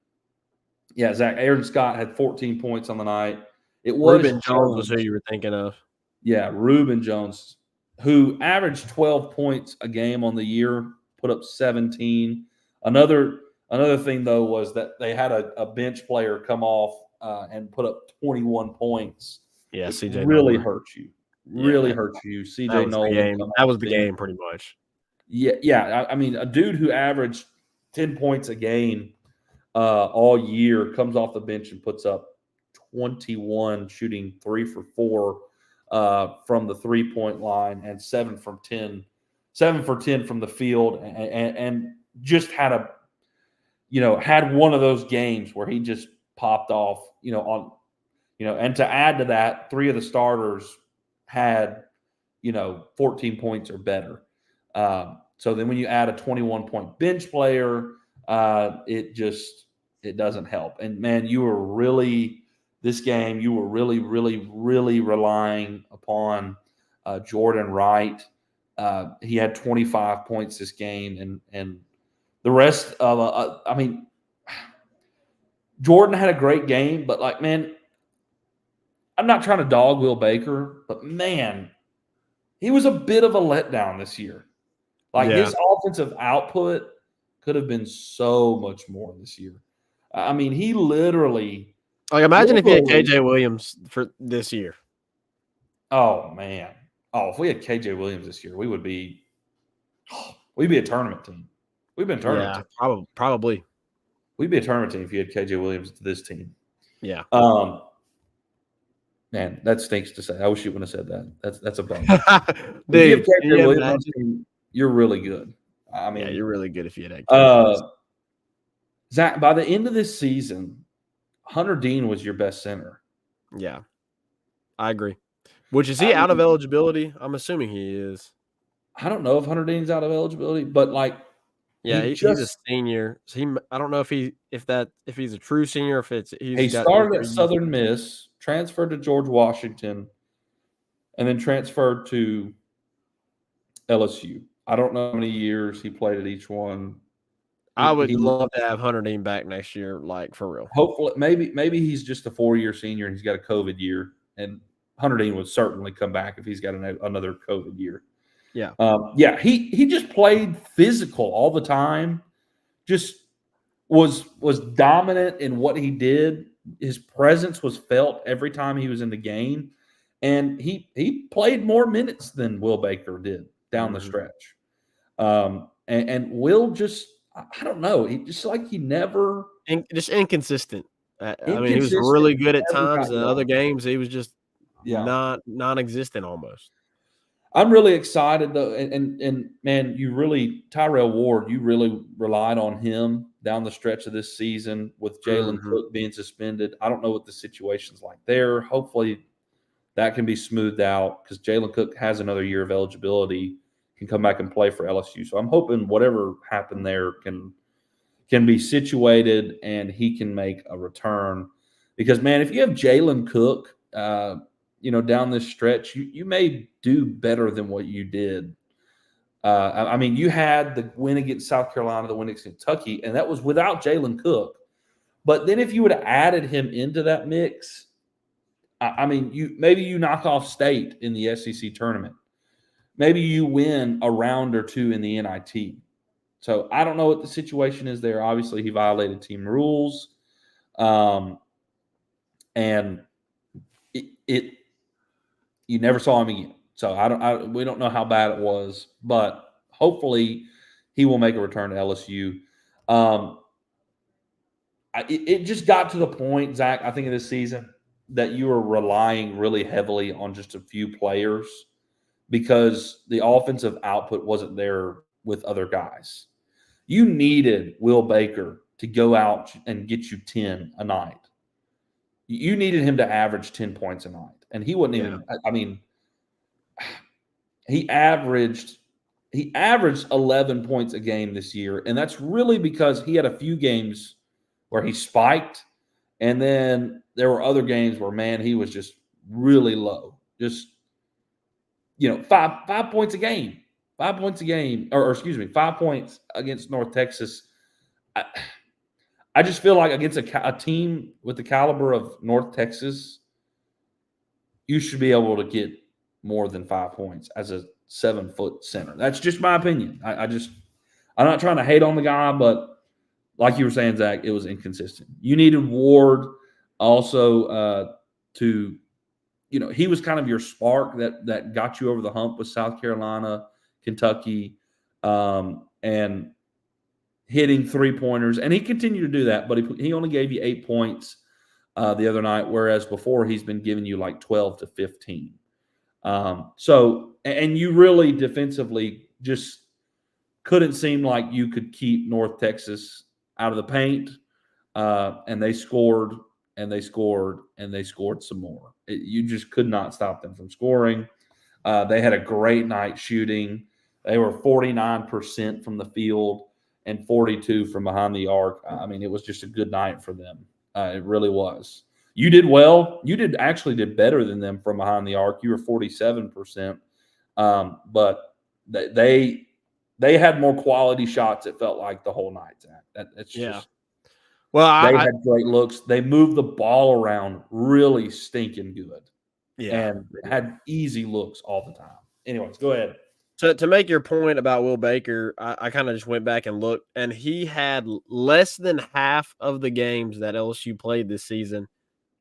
Yeah, Zach, Aaron Scott had 14 points on the night. It was Reuben Jones was who you were thinking of. Yeah, Reuben Jones, who averaged 12 points a game on the year, put up 17. Another thing, though, was that they had a bench player come off and put up 21 points. Yeah, CJ really Nolan. Hurts you. Really hurts you. CJ Nolan. That was the game, pretty much. Yeah. I mean, a dude who averaged 10 points a game all year comes off the bench and puts up 21, shooting 3 for 4 from the 3-point line and 7 from 10 7 for 10 from the field, and just had one of those games where he just popped off, and to add to that, 3 of the starters had, 14 points or better. So then when you add a 21-point bench player, it doesn't help. And man, you were really really, really relying upon Jordan Wright. He had 25 points this game, and the rest of Jordan had a great game, but like, man, I'm not trying to dog Will Baker, but man, he was a bit of a letdown this year. Like his offensive output could have been so much more this year. I mean, he literally. Like, imagine if he had KJ Williams for this year. Oh man! Oh, if we had KJ Williams this year, we'd be a tournament team. We've been a tournament team. Probably. We'd be a tournament team if you had KJ Williams to this team. Yeah. Man, that stinks to say. I wish you wouldn't have said that. That's a bummer. Dude, if you have KJ Williams on the team, you're really good. I mean, you're really good if you had KJ. Zach, by the end of this season, Hunter Dean was your best center. Yeah, I agree. Which, is he out of eligibility? I'm assuming he is. I don't know if Hunter Dean's out of eligibility, but like, he's a senior. So I don't know if he's a true senior, or if he started at Southern Miss, transferred to George Washington, and then transferred to LSU. I don't know how many years he played at each one. I would love to have Hunter Dean back next year, like, for real. Hopefully, maybe he's just a 4-year senior and he's got a COVID year, and Hunter Dean would certainly come back if he's got another COVID year. Yeah. He just played physical all the time. Just was dominant in what he did. His presence was felt every time he was in the game, and he played more minutes than Will Baker did down the stretch. And Will just, I don't know, he never just inconsistent. I mean, he was really good at times, and other games he was just non-existent almost. I'm really excited though, and man, Tyrell Ward, you really relied on him down the stretch of this season with Jalen Cook being suspended. I don't know what the situation's like there. Hopefully that can be smoothed out, because Jalen Cook has another year of eligibility, can come back and play for LSU. So I'm hoping whatever happened there can be situated and he can make a return. Because, man, if you have Jalen Cook, down this stretch, you may do better than what you did. I mean, you had the win against South Carolina, the win against Kentucky, and that was without Jalen Cook. But then if you would have added him into that mix, I mean, you knock off State in the SEC tournament. Maybe you win a round or two in the NIT. So I don't know what the situation is there. Obviously, he violated team rules. And you never saw him again. So we don't know how bad it was, but hopefully he will make a return to LSU. It just got to the point, Zach, I think, in this season that you were relying really heavily on just a few players, because the offensive output wasn't there with other guys. You needed Will Baker to go out and get you 10 a night. You needed him to average 10 points a night. And he wasn't even – I mean, he averaged 11 points a game this year, and that's really because he had a few games where he spiked, and then there were other games where, man, he was just really low. Just – 5 points a game. 5 points a game, or excuse me, 5 points against North Texas. I just feel like against a team with the caliber of North Texas, you should be able to get more than 5 points as a 7-foot center. That's just my opinion. I'm not trying to hate on the guy, but like you were saying, Zach, it was inconsistent. You needed Ward also to. He was kind of your spark that got you over the hump with South Carolina, Kentucky, and hitting 3-pointers. And he continued to do that, but he only gave you 8 points the other night, whereas before he's been giving you like 12 to 15. And you really defensively just couldn't seem like you could keep North Texas out of the paint. And they scored, and they scored, and they scored some more. You just could not stop them from scoring. They had a great night shooting. They were 49% from the field and 42 from behind the arc. I mean, it was just a good night for them. It really was. You did well. You did better than them from behind the arc. You were 47%. But they had more quality shots, it felt like, the whole night, Zach. Just well, they had great looks. They moved the ball around really stinking good. Yeah. And had easy looks all the time. Anyways, go ahead. To make your point about Will Baker, I kind of just went back and looked, and he had less than half of the games that LSU played this season.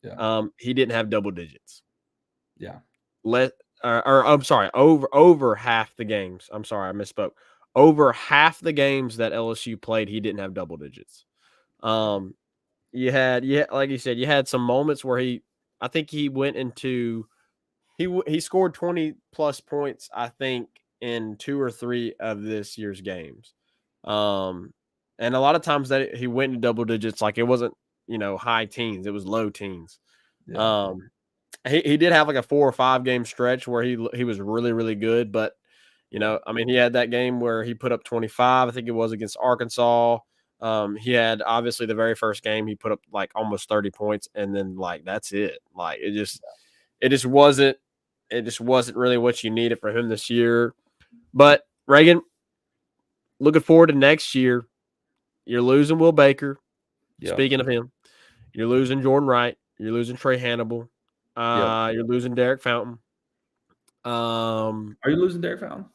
Yeah. He didn't have double digits. Yeah. I'm sorry, over half the games. I'm sorry, I misspoke. Over half the games that LSU played, he didn't have double digits. You had like you said, you had some moments where I think he went into he scored 20 plus points, I think, in 2 or 3 of this year's games. And a lot of times that he went into double digits, like it wasn't, high teens, it was low teens. Yeah. He did have like a 4 or 5 game stretch where he was really, really good, but I mean, he had that game where he put up 25, I think it was against Arkansas. He had obviously the very first game he put up like almost 30 points, and then like that's it. Like it just wasn't really what you needed for him this year. But Reagan, looking forward to next year, you're losing Will Baker. Yep. Speaking of him, you're losing Jordan Wright, you're losing Trey Hannibal, you're losing Derek Fountain. Are you losing Derek Fountain?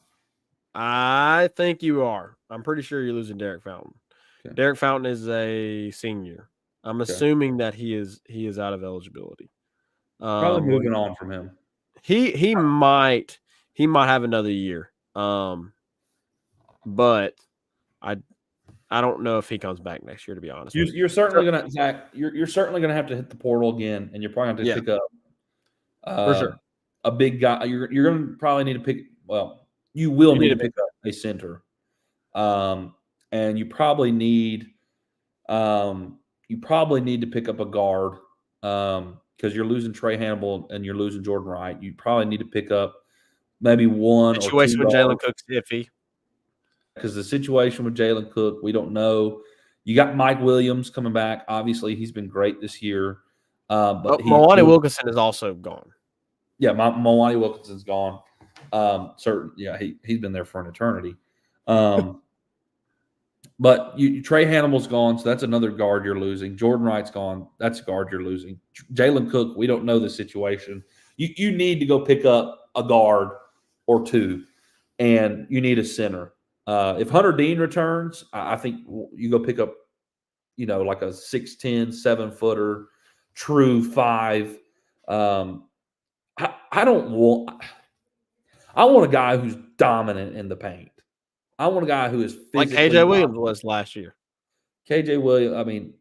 I think you are. I'm pretty sure you're losing Derek Fountain. Okay. Derek Fountain is a senior. I'm assuming that he is out of eligibility. Probably moving on from him. He might have another year. But I don't know if he comes back next year, to be honest. You're certainly gonna, Zach. You're certainly gonna have to hit the portal again, and you're probably gonna have to pick up for sure a big guy. You're gonna probably need to pick. Well, you will need to pick up a center, and you probably need to pick up a guard because you're losing Trey Hannibal and you're losing Jordan Wright. You probably need to pick up maybe one situation with Jalen Cook's iffy. Because the situation with Jalen Cook, we don't know. You got Mike Williams coming back. Obviously, he's been great this year. But Milwaukee Wilkinson is also gone. Yeah, Milwaukee Wilkinson's gone. He's been there for an eternity. But Trey Hannibal's gone, so that's another guard you're losing. Jordan Wright's gone. That's a guard you're losing. Jalen Cook, we don't know the situation. You need to go pick up a guard or two, and you need a center. If Hunter Dean returns, I think you go pick up, like a 6'10", 7-footer, true 5. I want a guy who's dominant in the paint. I want a guy who is like KJ Williams was last year. KJ Williams, I mean,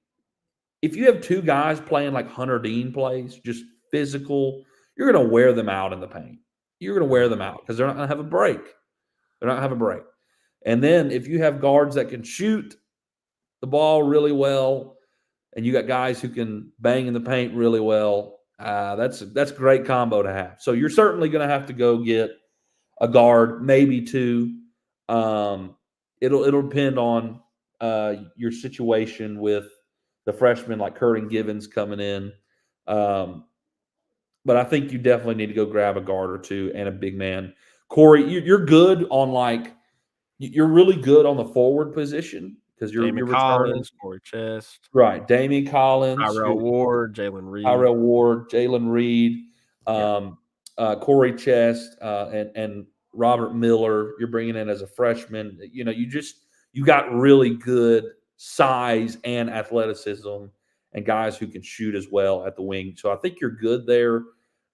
if you have two guys playing like Hunter Dean plays, just physical, you're going to wear them out in the paint. You're going to wear them out because they're not going to have a break. And then if you have guards that can shoot the ball really well, and you got guys who can bang in the paint really well, that's a great combo to have. So you're certainly going to have to go get a guard, maybe two. It'll depend on your situation with the freshmen like Curtin Givens coming in. But I think you definitely need to go grab a guard or two and a big man. Corey, you're good on you're really good on the forward position because you're returning. Corey Chest. Right. Damian Collins. Tyrell Ward, Jalen Reed. Corey Chest, and Robert Miller, you're bringing in as a freshman. You got really good size and athleticism and guys who can shoot as well at the wing. So I think you're good there.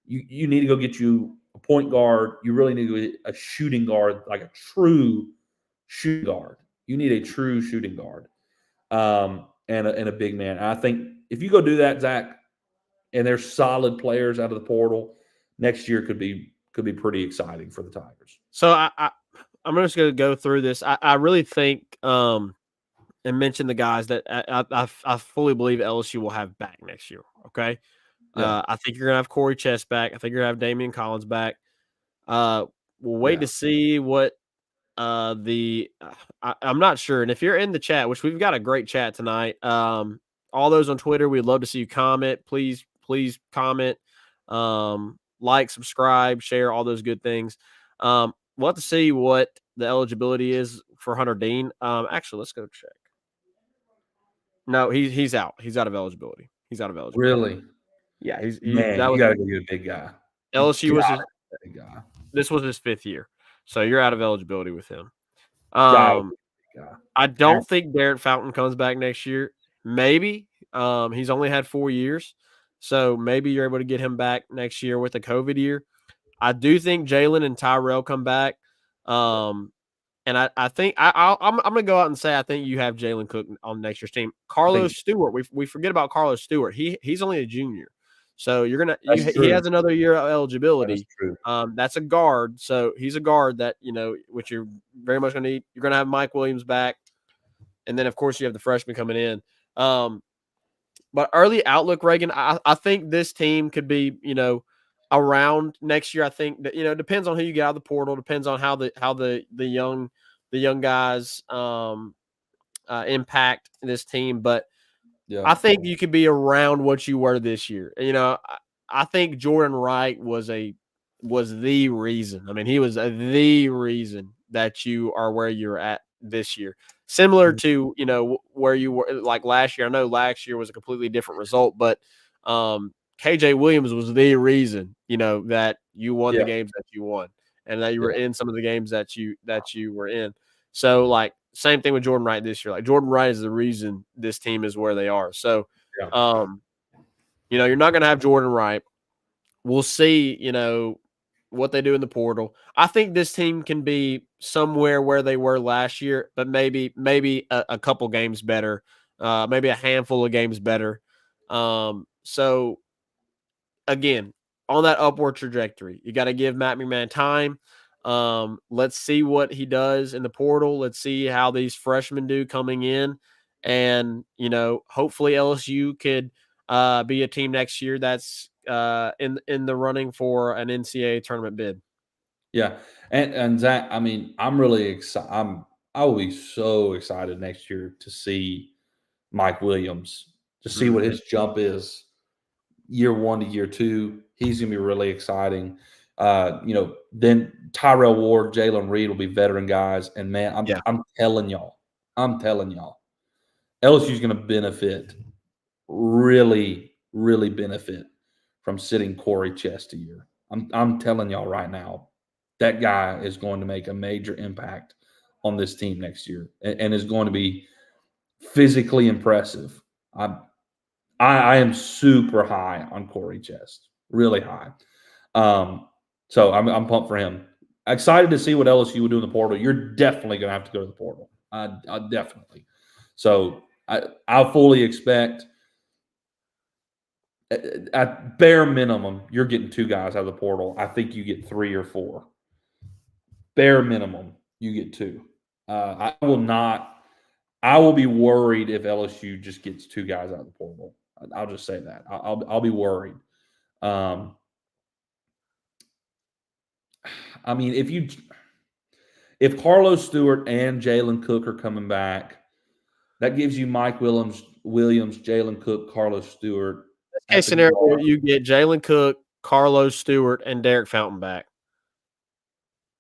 You need to go get you a point guard. You really need to get a shooting guard, like a true shooting guard. You need a true shooting guard and a big man. And I think if you go do that, Zach, and there's solid players out of the portal, next year could be pretty exciting for the Tigers. So I'm just going to go through this. I really think and mention the guys that I fully believe LSU will have back next year. Okay. Yeah. I think you're going to have Corey Chess back. I think you're going to have Damian Collins back. We'll wait to see what I'm not sure. And if you're in the chat, which we've got a great chat tonight, all those on Twitter, we'd love to see you comment. Please comment, like, subscribe, share, all those good things. We'll have to see what the eligibility is for Hunter Dean. Actually, let's go check. No, he's out. He's out of eligibility. He's out of eligibility. Really? Yeah, Man, you got to go get a big guy. LSU was his big guy. This was his 5th year, so you're out of eligibility with him. I don't think Derek Fountain comes back next year. Maybe. He's only had 4 years, so maybe you're able to get him back next year with a COVID year. I do think Jalen and Tyrell come back. And I think I'm going to go out and say I think you have Jalen Cook on next year's team. Carlos Stewart, we forget about Carlos Stewart. He's only a junior, so he has another year of eligibility. That's a guard, so he's a guard that which you're very much going to need. You're going to have Mike Williams back, and then of course you have the freshman coming in. But early outlook, Reagan, I think this team could be around next year. I think that it depends on who you get out of the portal, depends on how the young guys impact this team. But I think you could be around what you were this year. I think Jordan Wright was the reason. I mean, he was the reason that you are where you're at this year. Similar to where you were like last year. I know last year was a completely different result, but KJ Williams was the reason, that you won the games that you won and that you were in some of the games that you were in. So, like, same thing with Jordan Wright this year. Like, Jordan Wright is the reason this team is where they are. So, you're not going to have Jordan Wright. We'll see, what they do in the portal. I think this team can be somewhere where they were last year, but maybe a couple games better, maybe a handful of games better. So, again, on that upward trajectory, you got to give Matt McMahon time. Let's see what he does in the portal. Let's see how these freshmen do coming in. And, hopefully LSU could be a team next year that's in the running for an NCAA tournament bid. Yeah. And Zach, I mean, I'm really excited. I will be so excited next year to see Mike Williams, to see what his jump is year 1 to year 2. He's going to be really exciting. Then Tyrell Ward, Jalen Reed will be veteran guys. And, man, I'm telling y'all, LSU is going to benefit, really, really benefit from sitting Corey Chest a year. I'm telling y'all right now, that guy is going to make a major impact on this team next year and is going to be physically impressive. I am super high on Corey Chest, really high. So I'm pumped for him. Excited to see what LSU will do in the portal. You're definitely going to have to go to the portal. I definitely. So I fully expect, at bare minimum, you're getting 2 guys out of the portal. I think you get 3 or 4. Bare minimum, you get 2. I will be worried if LSU just gets 2 guys out of the portal. I'll just say that. I'll be worried. I mean, if Carlos Stewart and Jalen Cook are coming back, that gives you Mike Williams, Jalen Cook, Carlos Stewart. Best case scenario, you get Jalen Cook, Carlos Stewart, and Derek Fountain back.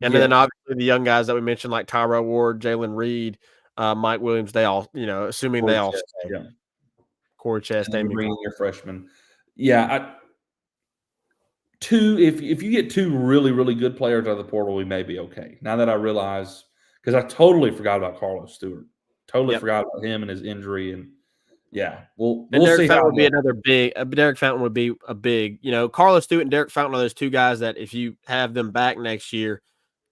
And then obviously the young guys that we mentioned, like Tyrell Ward, Jalen Reed, Mike Williams, they all, assuming Corey they all Chest, stay. Corey Chest, and bringing your freshman. Yeah, if you get 2 really, really good players out of the portal, we may be okay. Now that I realize, because I totally forgot about Carlos Stewart. Totally forgot about him and his injury. And we'll Derek see. Fountain would be another big. Derek Fountain would be a big. Carlos Stewart and Derek Fountain are those 2 guys that if you have them back next year,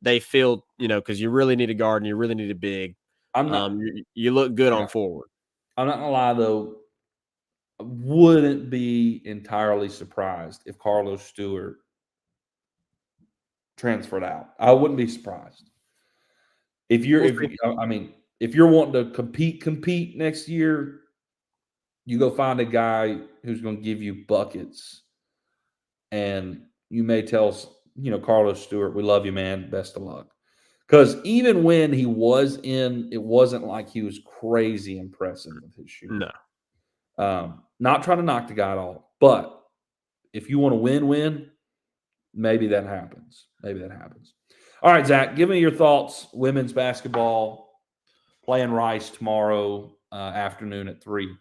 they feel because you really need a guard and you really need a big. You look good on forward. I'm not gonna lie though. I wouldn't be entirely surprised if Carlos Stewart transferred out. I wouldn't be surprised. if you're if you're wanting to compete next year, you go find a guy who's going to give you buckets, and you may tell Carlos Stewart, "We love you, man. Best of luck." Because even when he was in, it wasn't like he was crazy impressive with his shooting. No. Not trying to knock the guy at all, but if you want to win, maybe that happens. All right, Zach, give me your thoughts. Women's basketball playing Rice tomorrow afternoon at 3.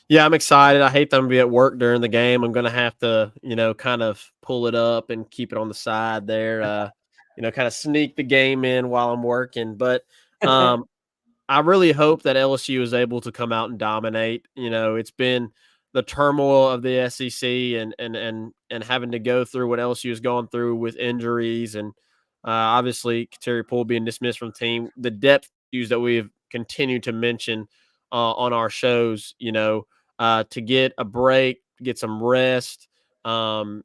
Yeah, I'm excited. I hate that I'm going to be at work during the game. I'm going to have to, kind of pull it up and keep it on the side there, kind of sneak the game in while I'm working. But I really hope that LSU is able to come out and dominate. It's been the turmoil of the SEC and having to go through what LSU has gone through with injuries and obviously Kateri Poole being dismissed from the team. The depth issues that we've continued to mention on our shows, to get a break, get some rest, and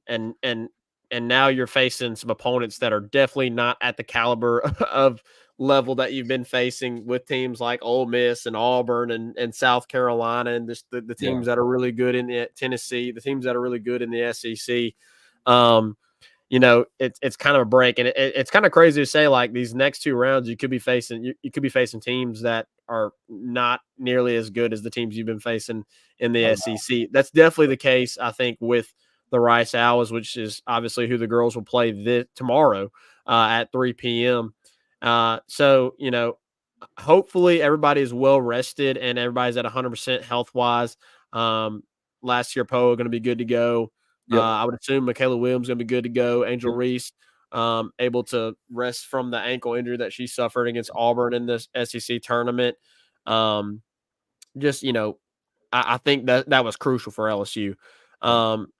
now you're facing some opponents that are definitely not at the caliber of level that you've been facing with teams like Ole Miss and Auburn and South Carolina and the teams that are really good in the Tennessee, the teams that are really good in the SEC. It's kind of a break, and it's kind of crazy to say like these next 2 rounds you could be facing teams that are not nearly as good as the teams you've been facing in the SEC. That's definitely the case, I think, with the Rice Owls, which is obviously who the girls will play tomorrow at 3 p.m. So, hopefully everybody is well rested and everybody's at 100% health wise. Last year, Poe going to be good to go. Yep. I would assume Michaela Williams going to be good to go. Angel Reese able to rest from the ankle injury that she suffered against Auburn in this SEC tournament. I think that was crucial for LSU.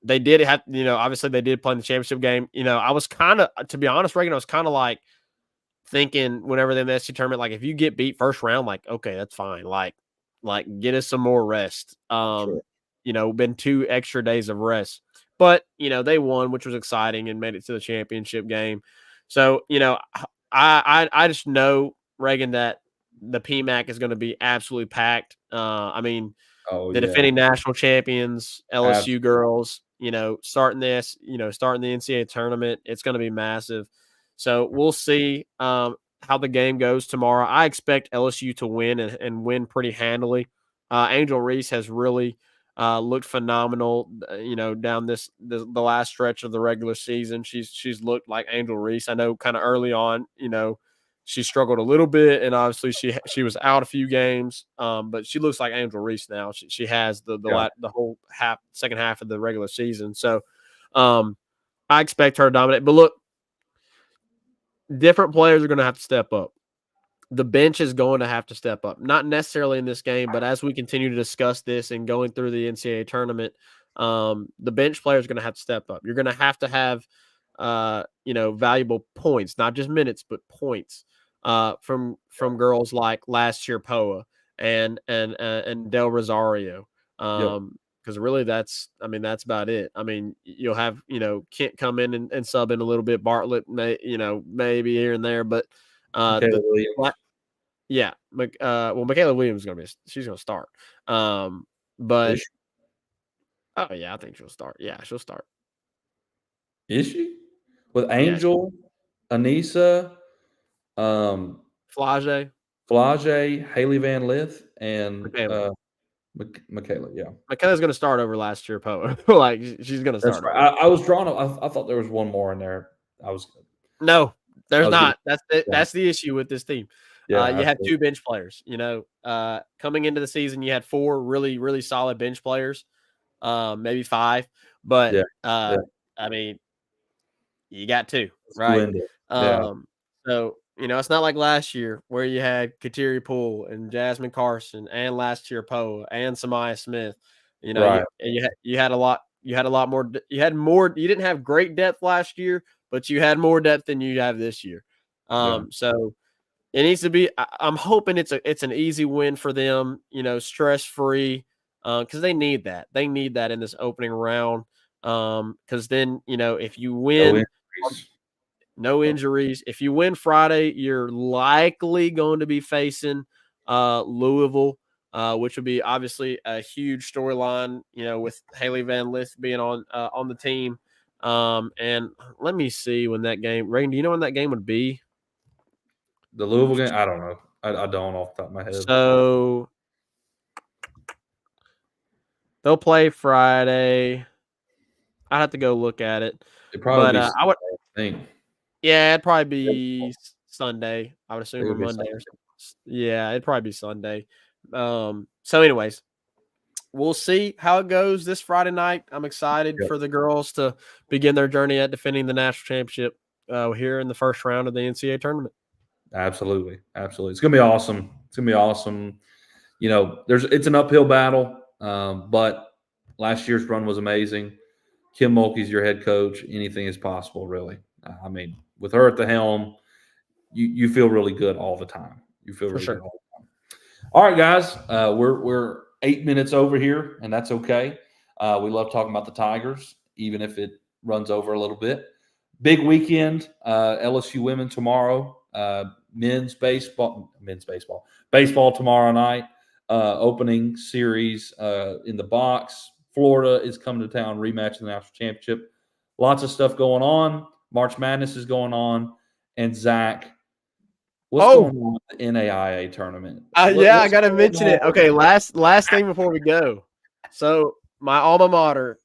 They did have, obviously they did play in the championship game. I was kind of, to be honest, Reagan, I was kind of like thinking whenever they're in the SEC tournament, like if you get beat first round, like, okay, that's fine. Like get us some more rest. Sure. Been 2 extra days of rest. But, they won, which was exciting and made it to the championship game. So, I just know, Reagan, that the PMAC is going to be absolutely packed. The defending national champions, LSU girls, starting the NCAA tournament, it's going to be massive. So we'll see how the game goes tomorrow. I expect LSU to win and win pretty handily. Angel Reese has really looked phenomenal, down the last stretch of the regular season. She's looked like Angel Reese. I know kind of early on, she struggled a little bit, and obviously she was out a few games, but she looks like Angel Reese now. She has the whole second half of the regular season. So I expect her to dominate. But look, different players are going to have to step up. The bench is going to have to step up, not necessarily in this game, but as we continue to discuss this and going through the NCAA tournament, the bench player is going to have to step up. You're going to have valuable points, not just minutes, but points from girls like last year Poa and Del Rosario. Because really that's about it. I mean, you'll have, Kent come in and sub in a little bit. Bartlett, maybe here and there, but Michaela Williams she's gonna start. But oh yeah, I think she'll start. Yeah, she'll start. Is she? With Angel, Anissa, Flage, Haley Van Lith, and Michaela. Yeah, Michaela's gonna start over last year. Poe, like she's gonna start. That's right. I was drawn. I thought there was one more in there. No, there's not. That's the issue with this team. Yeah, you have 2 bench players. Coming into the season, you had 4 really, really solid bench players, maybe 5. But I mean, you got 2, right? So it's not like last year where you had Kateri Poole and Jasmine Carson and last year Poe and Samaya Smith. You had a lot. You had a lot more. You had more. You didn't have great depth last year, but you had more depth than you have this year. So it needs to be. I'm hoping it's an easy win for them. Stress free, because they need that. They need that in this opening round. Because then if you win, No injuries. If you win Friday, you're likely going to be facing Louisville, which would be obviously a huge storyline, with Haley Van Lith being on the team. And let me see when that game – Reagan, do you know when that game would be? The Louisville game? I don't know. I don't off the top of my head. So they'll play Friday. I'd have to go look at it. It'd probably be I would think. Yeah, it'd probably be Sunday. I would assume or Monday or something. Yeah, it'd probably be Sunday. So anyways, we'll see how it goes this Friday night. I'm excited for the girls to begin their journey at defending the national championship here in the first round of the NCAA tournament. Absolutely. It's gonna be awesome. It's an uphill battle, but last year's run was amazing. Kim Mulkey's your head coach. Anything is possible, really. I mean, with her at the helm, you feel really good all the time. You feel really good all the time. All right, guys, we're 8 minutes over here, and that's okay. We love talking about the Tigers, even if it runs over a little bit. Big weekend, LSU women tomorrow, baseball tomorrow night, opening series in the box. Florida is coming to town, rematch the national championship. Lots of stuff going on. March Madness is going on. And Zach, what's going on with the NAIA tournament? I got to mention it. Okay, last thing before we go. So my alma mater,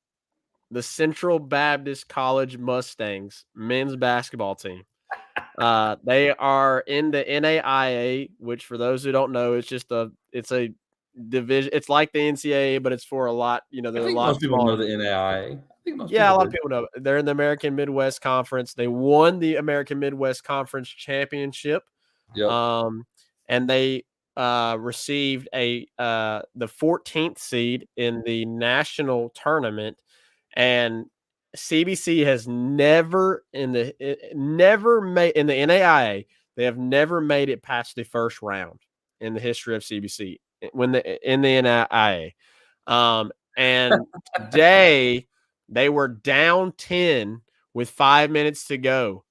the Central Baptist College Mustangs men's basketball team. They are in the NAIA, which for those who don't know, it's a division. It's like the NCAA, but it's for a lot. Most people know the NAIA. A lot of people know. They're in the American Midwest Conference. They won the American Midwest Conference championship. Yep. And they received the 14th seed in the national tournament. And CBC has never in the NAIA, they have never made it past the first round in the history of CBC in the NIA. And today they were down 10 with 5 minutes to go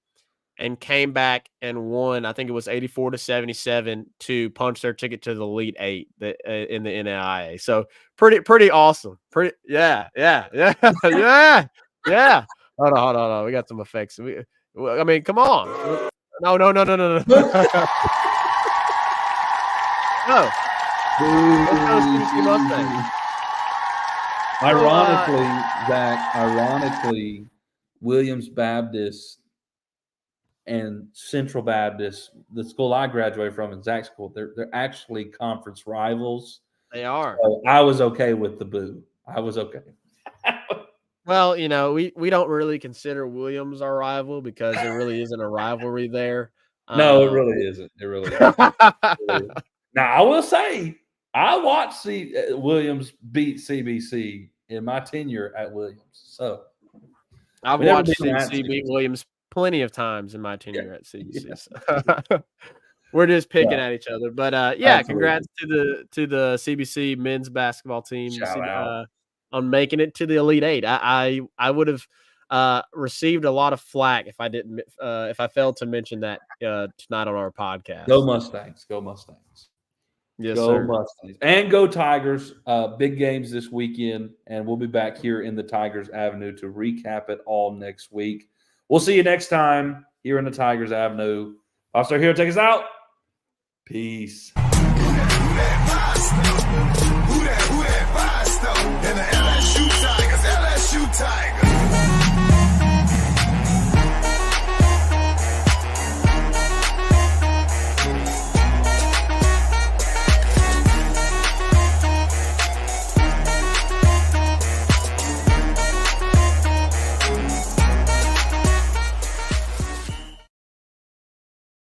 and came back and won. I think it was 84-77 to punch their ticket to the Elite Eight in the NIA. So pretty awesome. Yeah. Hold on. We got some effects. Come on. No. Ironically, Williams Baptist and Central Baptist, the school I graduated from in Zach's school, they're actually conference rivals. They are. So I was okay with the boo. I was okay. Well, we don't really consider Williams our rival because there really isn't a rivalry there. No, it really isn't. It really isn't. Now, I will say, I watched Williams beat CBC in my tenure at Williams. So I've watched CBC beat Williams plenty of times in my tenure at CBC. Yeah. So. We're just picking at each other. But congrats to the CBC men's basketball team on making it to the Elite Eight. I would have received a lot of flack if I didn't if I failed to mention that tonight on our podcast. Go Mustangs. Yes, go sir. Mustangs. And go Tigers. Big games this weekend, and we'll be back here in the Tigers Avenue to recap it all next week. We'll see you next time here in the Tigers Avenue. Officer Hero, take us out. Peace. Who that 5 star? And the LSU Tigers, LSU Tigers.